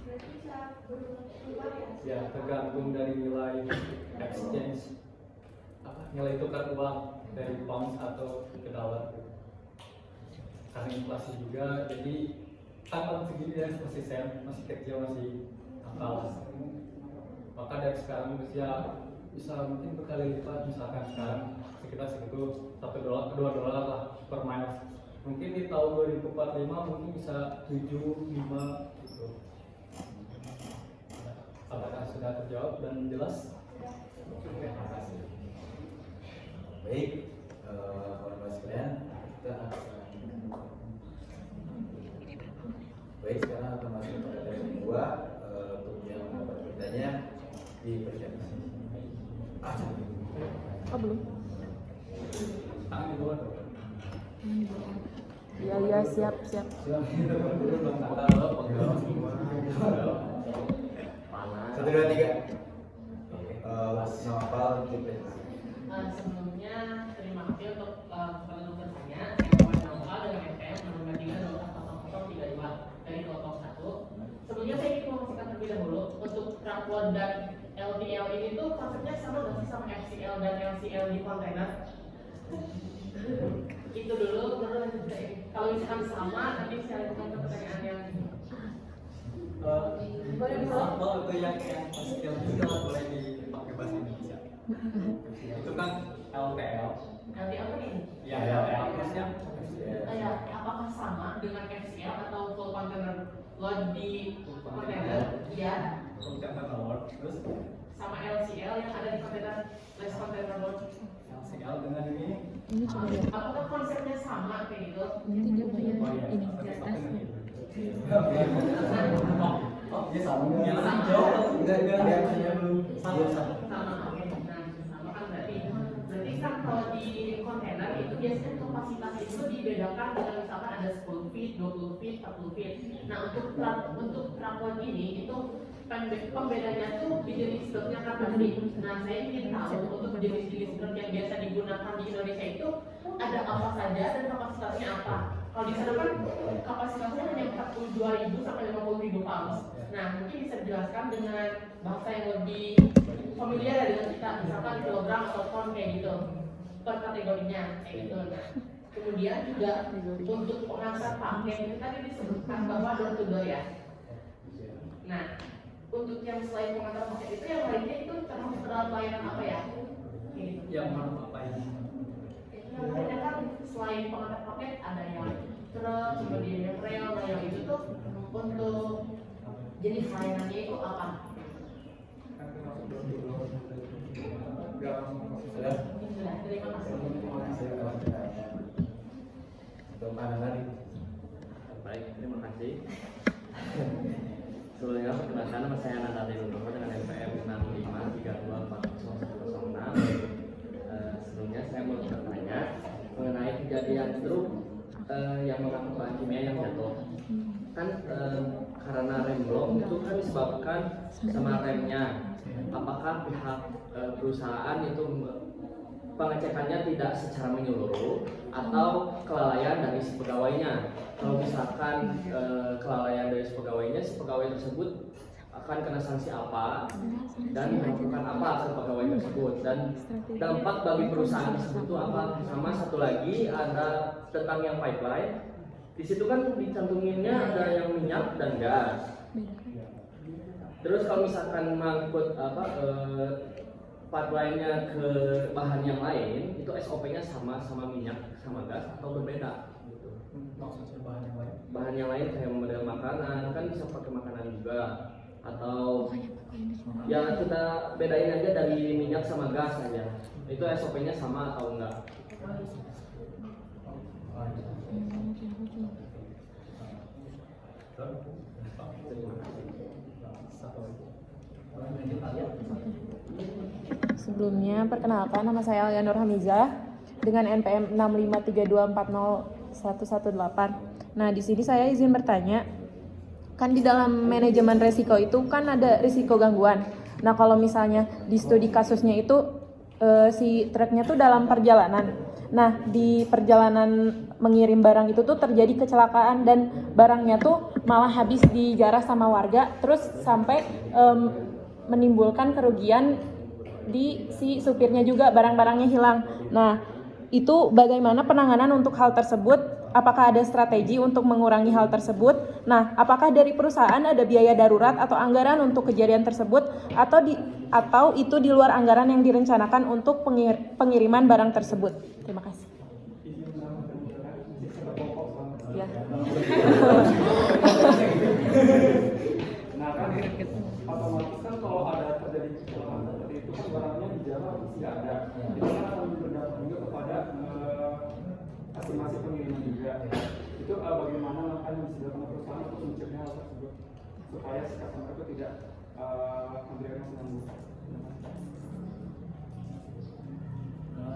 Ya, tergantung dari nilai exchange, nilai tukar uang dari pounds atau ke dollar. Karena inflasi juga, jadi tahun segini dan masih kecil, masih akal. Maka dari sekarang bisa mungkin berkali lipat. Misalkan sekarang sekitar segitu $1, $2 lah per miles. Mungkin di tahun 2045 mungkin bisa 7-5 gitu. Apakah sudah terjawab dan jelas? Terima kasih. Baik, kawan-kawan sekalian, kita baik, sekarang akan masuk pada sesi kedua. Untuk yang dapat bertanya dipersiapkan. Belum. Tangan di bawah. Iya, siap. Satu, dua, tiga. Novel dipersiapkan. Sebelumnya terima kasih untuk kesempatan bertanya. Saya Novel dengan FM nomor 30035 dari kelompok 1. Sebelumnya saya ingin memastikan terlebih dahulu untuk truckload dan LTL ini tuh konsepnya sama nggak sih sama FCL dan LCL di kontainer? Itu dulu, baru lanjut ke ini. Kalau misalkan sama, nanti saya lakukan ke pertanyaan yang Sampel itu yang skill juga boleh dipakai bahasa Indonesia. Itu kan LTL. LTL apa ini? Ya, LTL terusnya. Ya, apakah sama dengan FCL atau full container load di kontainer? Iya. Container load. Terus Sama LCL yang ada di kontainer less container load. LCL dengan ini. Ini coba lihat. Apakah konsepnya sama kayak gitu? Nanti dia bayar ini di atas. Oh, iya sama. Yang lain jauh. Enggak, reaksinya belum sama. Sama, oke. Nah, sama kan berarti kan kalau di kontainer itu biasanya kapasitas itu dibedakan dengan misalkan ada 10 feet, 20 feet, 40 feet. Nah, untuk truckload ini itu pembedanya tuh di jenis truknya kan pasti. Nah, saya ingin tahu untuk jenis-jenis truk yang biasa digunakan di Indonesia itu ada apa saja dan kapasitasnya apa. Kalau di sana kan kapasitasnya hanya 42.000 sampai 50.000 pounds. Nah, mungkin bisa dijelaskan dengan bahasa yang lebih familiar dengan kita, misalkan kilogram atau ton kayak gitu. per kategorinya kayak gitu. Nah, kemudian juga untuk pengantar paket itu tadi disebutkan bahwa door to door ya. Nah, untuk yang selain pengantar paket itu yang lainnya itu termasuk dalam layanan apa ya? Gitu. Yang mana apa ini? Yang lainnya kan selain pengantar paket ada yang truk, kemudian yang rel, nah yang itu tuh untuk jenis layanannya itu apa? Sudah. Sudah, terima kasih. Untuk pandangan Baik, terima kasih. Sebelumnya perkenalkan nama saya Nanda Nugroho dengan NPM 6532401006. Sebelumnya saya mau bertanya mengenai kejadian truk yang mengangkut bahan kimia yang jatuh. Kan karena rem blok itu kan disebabkan sama remnya. Apakah pihak perusahaan itu pengecekannya tidak secara menyeluruh atau kelalaian dari si pegawainya? Kalau misalkan kelalaian dari si pegawai tersebut akan kena sanksi apa dan melakukan apa ke pegawai tersebut, dan dampak bagi perusahaan tersebut itu apa? Sama satu lagi ada tentang yang pipeline. Di situ kan dicantuminnya ada yang minyak dan gas. Terus kalau misalkan mangkut pipeline-nya ke bahan yang lain, itu SOP-nya sama minyak sama gas atau berbeda? Gitu. Maksudnya bahan yang lain? Bahan yang lain kayak model makanan kan bisa pakai makanan juga, atau ya kita bedain aja dari minyak sama gas aja. Itu SOP-nya sama atau enggak? Sebelumnya, perkenalkan nama saya Alia Nur Hamizah dengan NPM 6532401118. Nah, di sini saya izin bertanya, kan di dalam manajemen resiko itu kan ada risiko gangguan. Nah, kalau misalnya di studi kasusnya itu si truknya tuh dalam perjalanan. Nah, di perjalanan mengirim barang itu tuh terjadi kecelakaan dan barangnya tuh malah habis dijarah sama warga, terus sampai menimbulkan kerugian di si supirnya juga, barang-barangnya hilang. Nah, itu bagaimana penanganan untuk hal tersebut? Apakah ada strategi untuk mengurangi hal tersebut? Nah, apakah dari perusahaan ada biaya darurat atau anggaran untuk kejadian tersebut, atau itu di luar anggaran yang direncanakan untuk pengiriman barang tersebut? Terima kasih. Ya. Nah kan otomatis kan kalau ada terjadi kecelakaan seperti itu kan barangnya di jalan tidak ada. Itu kan akan berdampak juga kepada estimasi pengiriman juga. Itu bagaimana langkah yang bisa dilakukan perusahaan untuk mencegah hal tersebut supaya si customer itu tidak memberikan penangguh.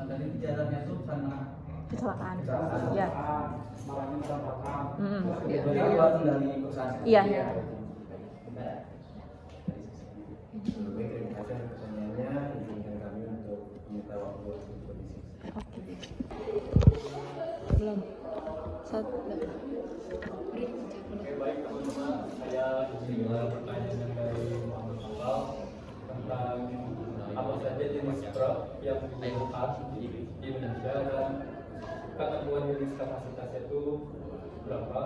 Tadi jalannya itu karena Kecelakaan. Kecelakaan, Ya. barangnya berantakan. Iya. dari perusahaan. Iya. Sebelumnya terima kasih atas pertanyaannya. Izinkan kami untuk meminta waktu untuk berdiskusi. Belum. Satu. Oke, baik teman-teman, saya izin pertanyaan dari Muhammad Akal tentang apa saja jenis truk yang ditemukan di Indonesia dan ketentuan jenis kapasitasnya itu berapa,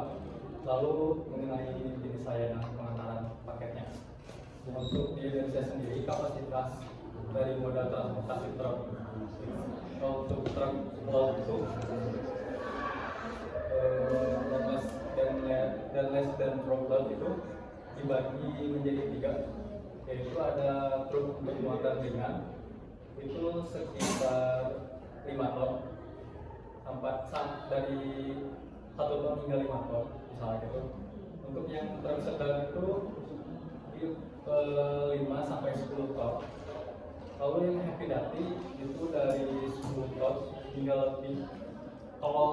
lalu mengenai jenis layanan pengantaran paketnya. Untuk di Indonesia sendiri, kapasitas dari moda transportasi truk untuk truk load dan less dan truk load itu dibagi menjadi 3, yaitu ada truk untuk muatan ringan itu sekitar 5 ton, dari 1 ton hingga 5 ton misalnya gitu. Untuk yang truk sedang itu 5 sampai 10 ton. Lalu yang heavy duty itu dari 10 ton hingga lebih. Kalau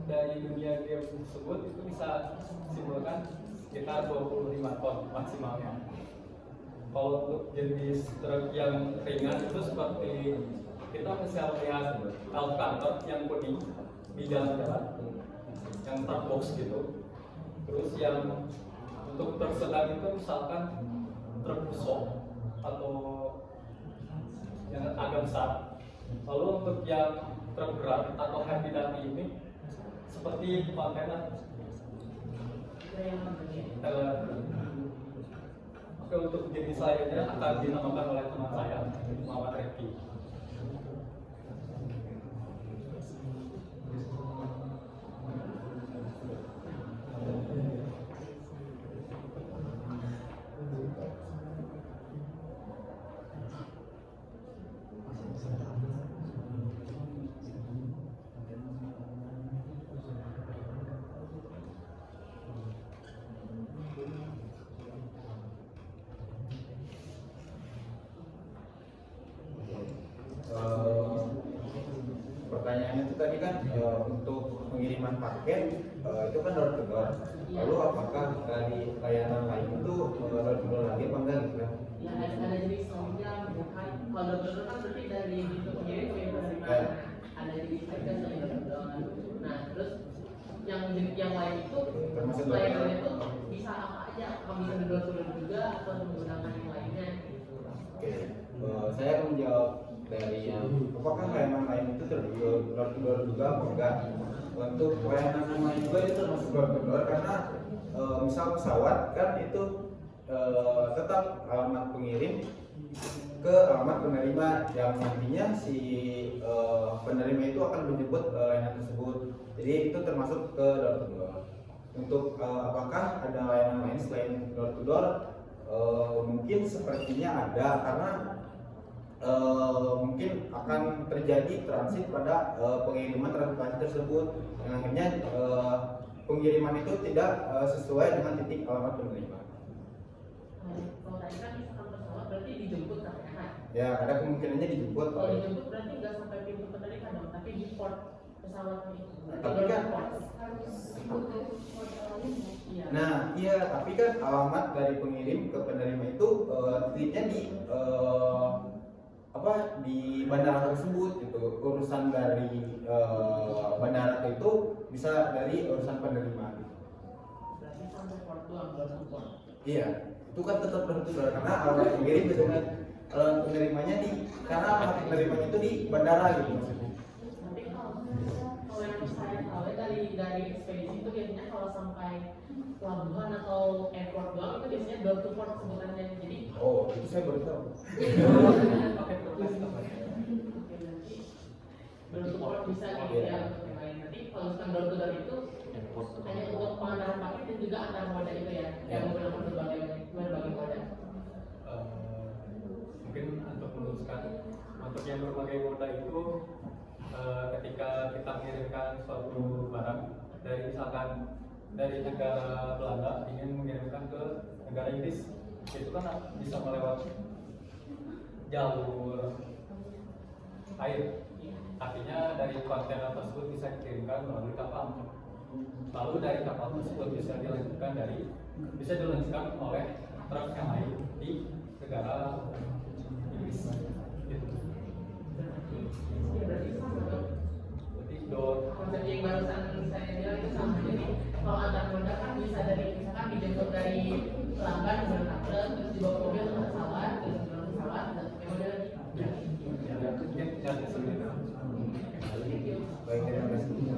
dari dunia game tersebut itu bisa simpulkan sekitar 25 ton maksimalnya. Kalau untuk jenis truk yang ringan itu seperti kita bisa lihat elf kantor yang kuning di jalan-jalan, yang truk box gitu. Terus yang untuk truk sedang itu misalkan truk pusok atau yang agak besar Lalu untuk yang truk berat atau heavy duty ini seperti kontainer. Oke, untuk jenis lainnya akan dinamakan oleh teman saya, Muhammad Refi. Pertanyaannya itu tadi kan untuk pengiriman paket itu kan door to door. Lalu apakah dari layanan lain itu door to door lagi apa enggak gitu kan? Ya ada jenis lainnya, bukan kalau dokter kan berarti dari itu pengirim ke penerima. Ada jenis lainnya selain dokter. Nah terus yang lain itu Termasuk layanan itu bisa apa aja? Apakah bisa door to door juga atau menggunakan yang lainnya? Oke, saya akan menjawab dari yang apakah layanan lain itu door to door juga apa enggak? Untuk layanan lain juga itu termasuk door to door karena misal pesawat kan itu tetap alamat pengirim ke alamat penerima yang nantinya si penerima itu akan menjemput layanan tersebut. Jadi itu termasuk ke door to door. Untuk apakah ada layanan lain selain door to door? Mungkin sepertinya ada karena mungkin akan terjadi transit pada pengiriman transportasi tersebut yang akhirnya pengiriman itu tidak sesuai dengan titik alamat penerima. Kalau tadi kan misalkan pesawat berarti dijemput kan? Ya, ada kemungkinannya dijemput. Kalau dijemput berarti nggak sampai pintu penerima dong, tapi di port pesawatnya itu. Tapi kan, nah iya, tapi kan alamat dari pengirim ke penerima itu titiknya di bandara tersebut gitu. Urusan dari bandara itu bisa dari urusan penerima. Berarti sampai port doang, belum support. Iya, itu kan tetap berhubungan karena alamat pengirim dengan penerimanya karena alamat penerimanya itu di bandara gitu maksudnya. Tapi kalau yang saya tahu dari ekspedisi itu biasanya kalau sampai pelabuhan atau airport doang itu biasanya door to port sebutannya. Jadi Itu saya baru tahu. door to port bisa gitu ya untuk yang lain. Nanti kalau misalkan door to door itu hanya untuk pengantaran paket dan juga antar moda itu ya, yang menggunakan berbagai moda. Mungkin untuk meluruskan untuk yang berbagai moda itu ketika kita mengirimkan suatu barang dari misalkan dari negara Belanda ingin mengirimkan ke negara Inggris, itu kan bisa melewati jalur air. Artinya dari kontainer tersebut bisa dikirimkan melalui kapal. Lalu dari kapal tersebut bisa dilanjutkan oleh truk yang lain di negara Inggris. Gitu. Berarti Konsep yang barusan saya bilang itu sama. Jadi kalau antar moda kan bisa dari misalkan dijemput dari pelanggan menggunakan truk, terus dibawa ke mobil ke pesawat, terus ke pesawat, dan pakai moda lagi. Baik, terima kasih.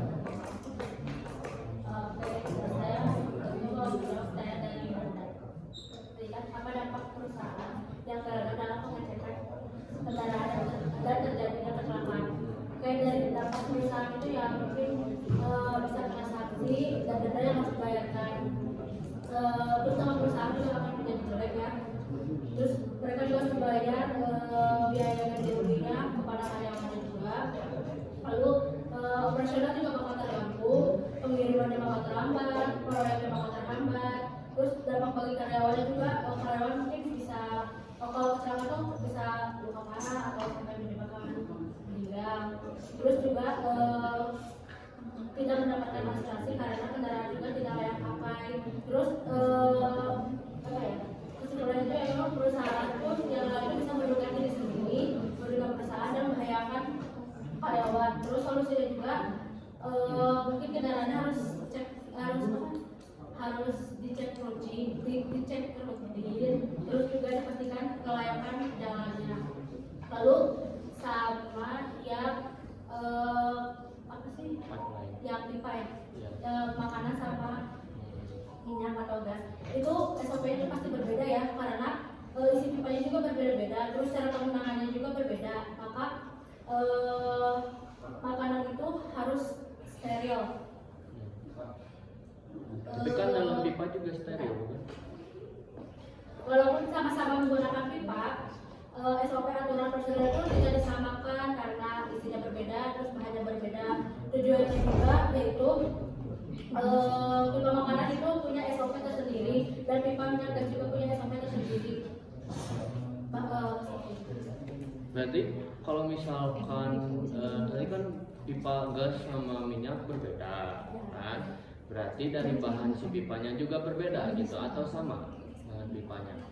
Apa dampak perusahaan yang gagal dalam pengecekan kendaraan dan terjadinya kecelakaan? Kayak dari dampak perusahaan itu yang mungkin bisa kena sanksi dan denda yang harus dibayarkan. Terus sama perusahaan juga akan menjadi jelek ya. Terus mereka juga harus membayar biaya ganti ruginya kepada karyawannya juga. Lalu operasional juga bakal terganggu, pengirimannya bakal terhambat, proyeknya bakal terhambat. Terus dampak bagi karyawannya juga, karyawan mungkin bisa kalau kecelakaan tuh bisa luka parah atau sampai menyebabkan meninggal. Terus juga tidak mendapatkan asuransi karena kendaraan juga tidak layak pakai. Terus apa ya? Sebenarnya itu emang perusahaan pun yang lain bisa merugikan diri sendiri, merugikan perusahaan dan membahayakan karyawan. Terus solusinya juga mungkin kendaraannya harus dicek rutin, terus juga dipastikan kelayakan jalannya. Lalu sama terus cara pengenangannya juga berbeda. Maka makanan itu harus steril. Tapi kan dalam pipa juga steril bukan? Walaupun sama-sama menggunakan pipa, SOP aturan prosedur itu tidak disamakan karena isinya berbeda, terus bahannya berbeda. Tujuannya juga yaitu pipa makanan itu punya SOP tersendiri dan pipa minyak gas juga punya SOP tersendiri. Berarti kalau misalkan tadi kan pipa gas sama minyak berbeda kan? Berarti dari bahan si pipanya juga berbeda gitu atau sama dengan pipanya?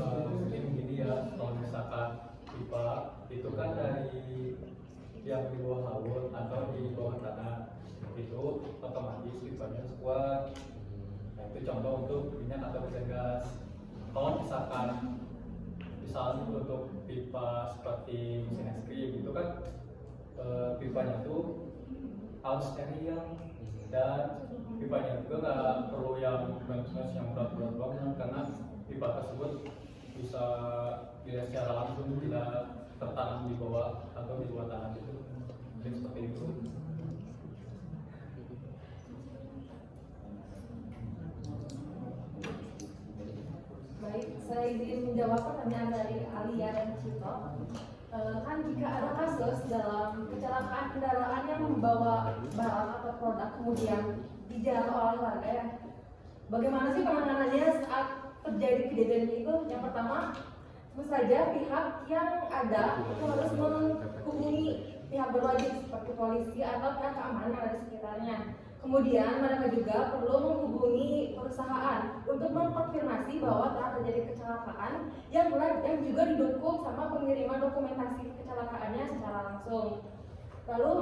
Mungkin gini ya, kalau misalkan pipa itu kan dari yang di bawah laut atau di bawah tanah, itu otomatis pipanya kuat. Nah, itu contoh untuk minyak atau mesin gas. Kalau misalnya untuk pipa seperti mesin es krim itu kan pipanya tuh harus steril dan pipanya juga nggak perlu yang berat-berat yang berat-berat banget karena pipa tersebut bisa dilihat secara langsung tidak tertanam di bawah atau di bawah tanah itu. Jadi seperti itu. Baik, saya izin menjawab pertanyaan dari Alia dan Cito. Kan jika ada kasus dalam kecelakaan kendaraan yang membawa barang atau produk kemudian dijalan oleh warga ya, bagaimana sih penanganannya saat terjadi kejadian itu? Yang pertama, tentu saja pihak yang ada itu harus menghubungi pihak berwajib seperti polisi atau pihak keamanan yang ada di sekitarnya. Kemudian mereka juga perlu menghubungi perusahaan untuk mengkonfirmasi bahwa telah terjadi kecelakaan yang juga didukung sama pengiriman dokumentasi kecelakaannya secara langsung. Lalu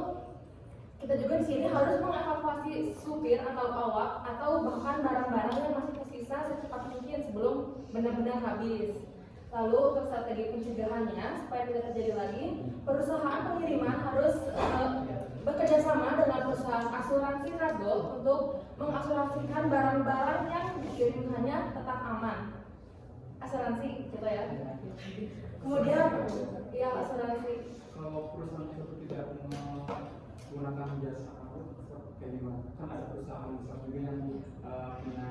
kita juga di sini harus mengevakuasi supir atau awak atau bahkan barang-barang yang masih tersisa secepat mungkin sebelum benar-benar habis. Lalu untuk strategi pencegahannya supaya tidak terjadi lagi, perusahaan pengiriman harus bekerja sama dengan perusahaan asuransi kargo untuk mengasuransikan barang-barang yang dikirimkannya tetap aman. Asuransi gitu ya. Kemudian ya asuransi. Kalau perusahaan itu tidak menggunakan jasa kayak gimana? Kan ada perusahaan besar juga yang punya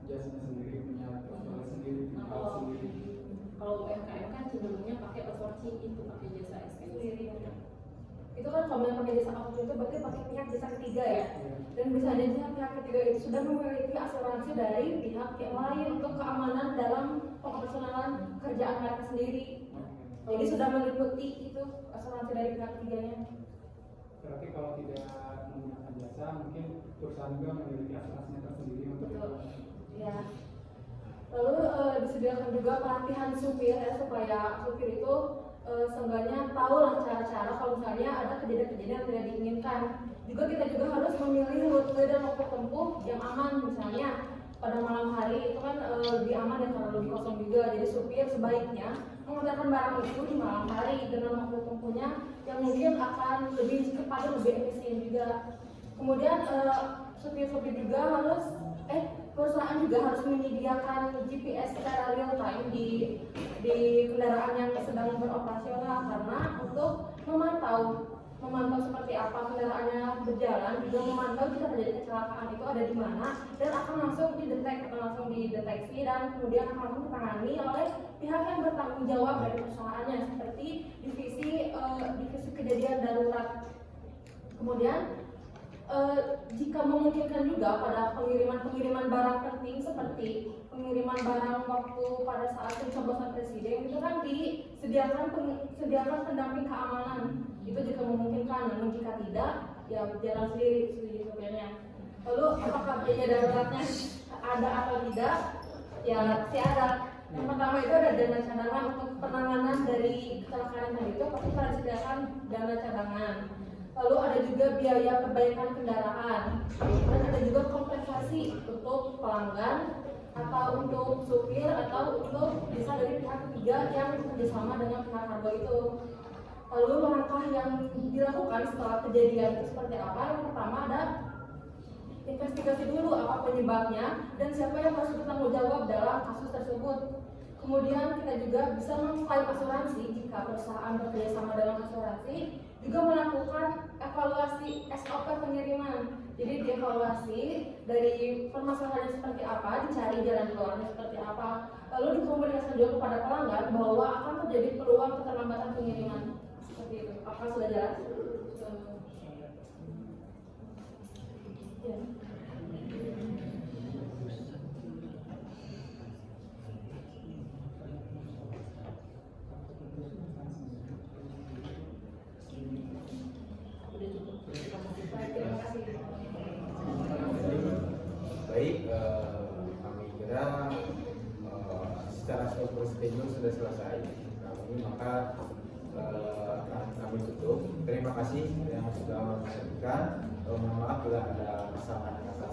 jasanya sendiri, punya asuransi sendiri, punya sendiri. Kalau UMKM kan cenderungnya pakai outsourcing, itu pakai jasa ekspedisi. Itu kan kalau yang pakai jasa outsourcing itu berarti pakai pihak jasa ketiga ya. Dan bisa jadi pihak ketiga itu sudah memiliki asuransi dari pihak yang lain untuk keamanan dalam pengoperasionalan kerjaan mereka sendiri. Jadi sudah meliputi itu asuransi dari pihak ketiganya. Berarti kalau tidak menggunakan jasa, mungkin perusahaan juga memiliki asuransinya tersendiri untuk itu. Ya. Lalu disediakan juga pelatihan supir ya, supaya supir itu seenggaknya tahu lah cara-cara kalau misalnya ada kejadian-kejadian yang tidak diinginkan. Juga kita juga harus memilih rute dan waktu tempuh yang aman. Misalnya pada malam hari itu kan lebih aman dan karena lebih kosong juga. Jadi supir sebaiknya mengantarkan barang itu di malam hari dengan waktu tempuhnya yang mungkin akan lebih cepat dan lebih efisien juga. Kemudian supir-supir juga harus perusahaan juga harus menyediakan GPS secara real time di kendaraan yang sedang beroperasional karena untuk memantau seperti apa kendaraannya berjalan, juga memantau jika terjadi kecelakaan itu ada di mana dan akan langsung dideteksi dan kemudian akan langsung ditangani oleh pihak yang bertanggung jawab dari perusahaannya seperti divisi kejadian darurat. Kemudian jika memungkinkan juga pada pengiriman barang penting seperti pengiriman barang waktu pada saat pencoblosan presiden itu kan disediakan pendamping keamanan itu jika memungkinkan, namun jika tidak ya berjalan sendiri setuju supirnya. Lalu apakah biaya daruratnya ada atau tidak? Ya pasti ada. Yang pertama itu ada dana cadangan untuk penanganan dari kecelakaan tadi itu pasti harus disediakan dana cadangan. Lalu ada juga biaya perbaikan kendaraan dan ada juga kompensasi untuk pelanggan atau untuk supir atau untuk bisa dari pihak ketiga yang bekerjasama dengan pihak kargo itu. Lalu langkah yang dilakukan setelah kejadian itu seperti apa? Yang pertama ada investigasi dulu apa penyebabnya dan siapa yang harus bertanggung jawab dalam kasus tersebut. Kemudian kita juga bisa mengklaim asuransi jika perusahaan bekerja sama dengan asuransi, juga melakukan evaluasi SOP pengiriman. Jadi dievaluasi dari permasalahan seperti apa, dicari jalan keluarnya seperti apa, lalu dikomunikasikan juga kepada pelanggan bahwa akan terjadi peluang keterlambatan pengiriman. Seperti itu. Apakah sudah jelas? Ya. Baik, kami kira secara prosedur sudah selesai. Maka kami tutup. Terima kasih yang sudah menyaksikan. Mohon maaf bila ada kesalahan kata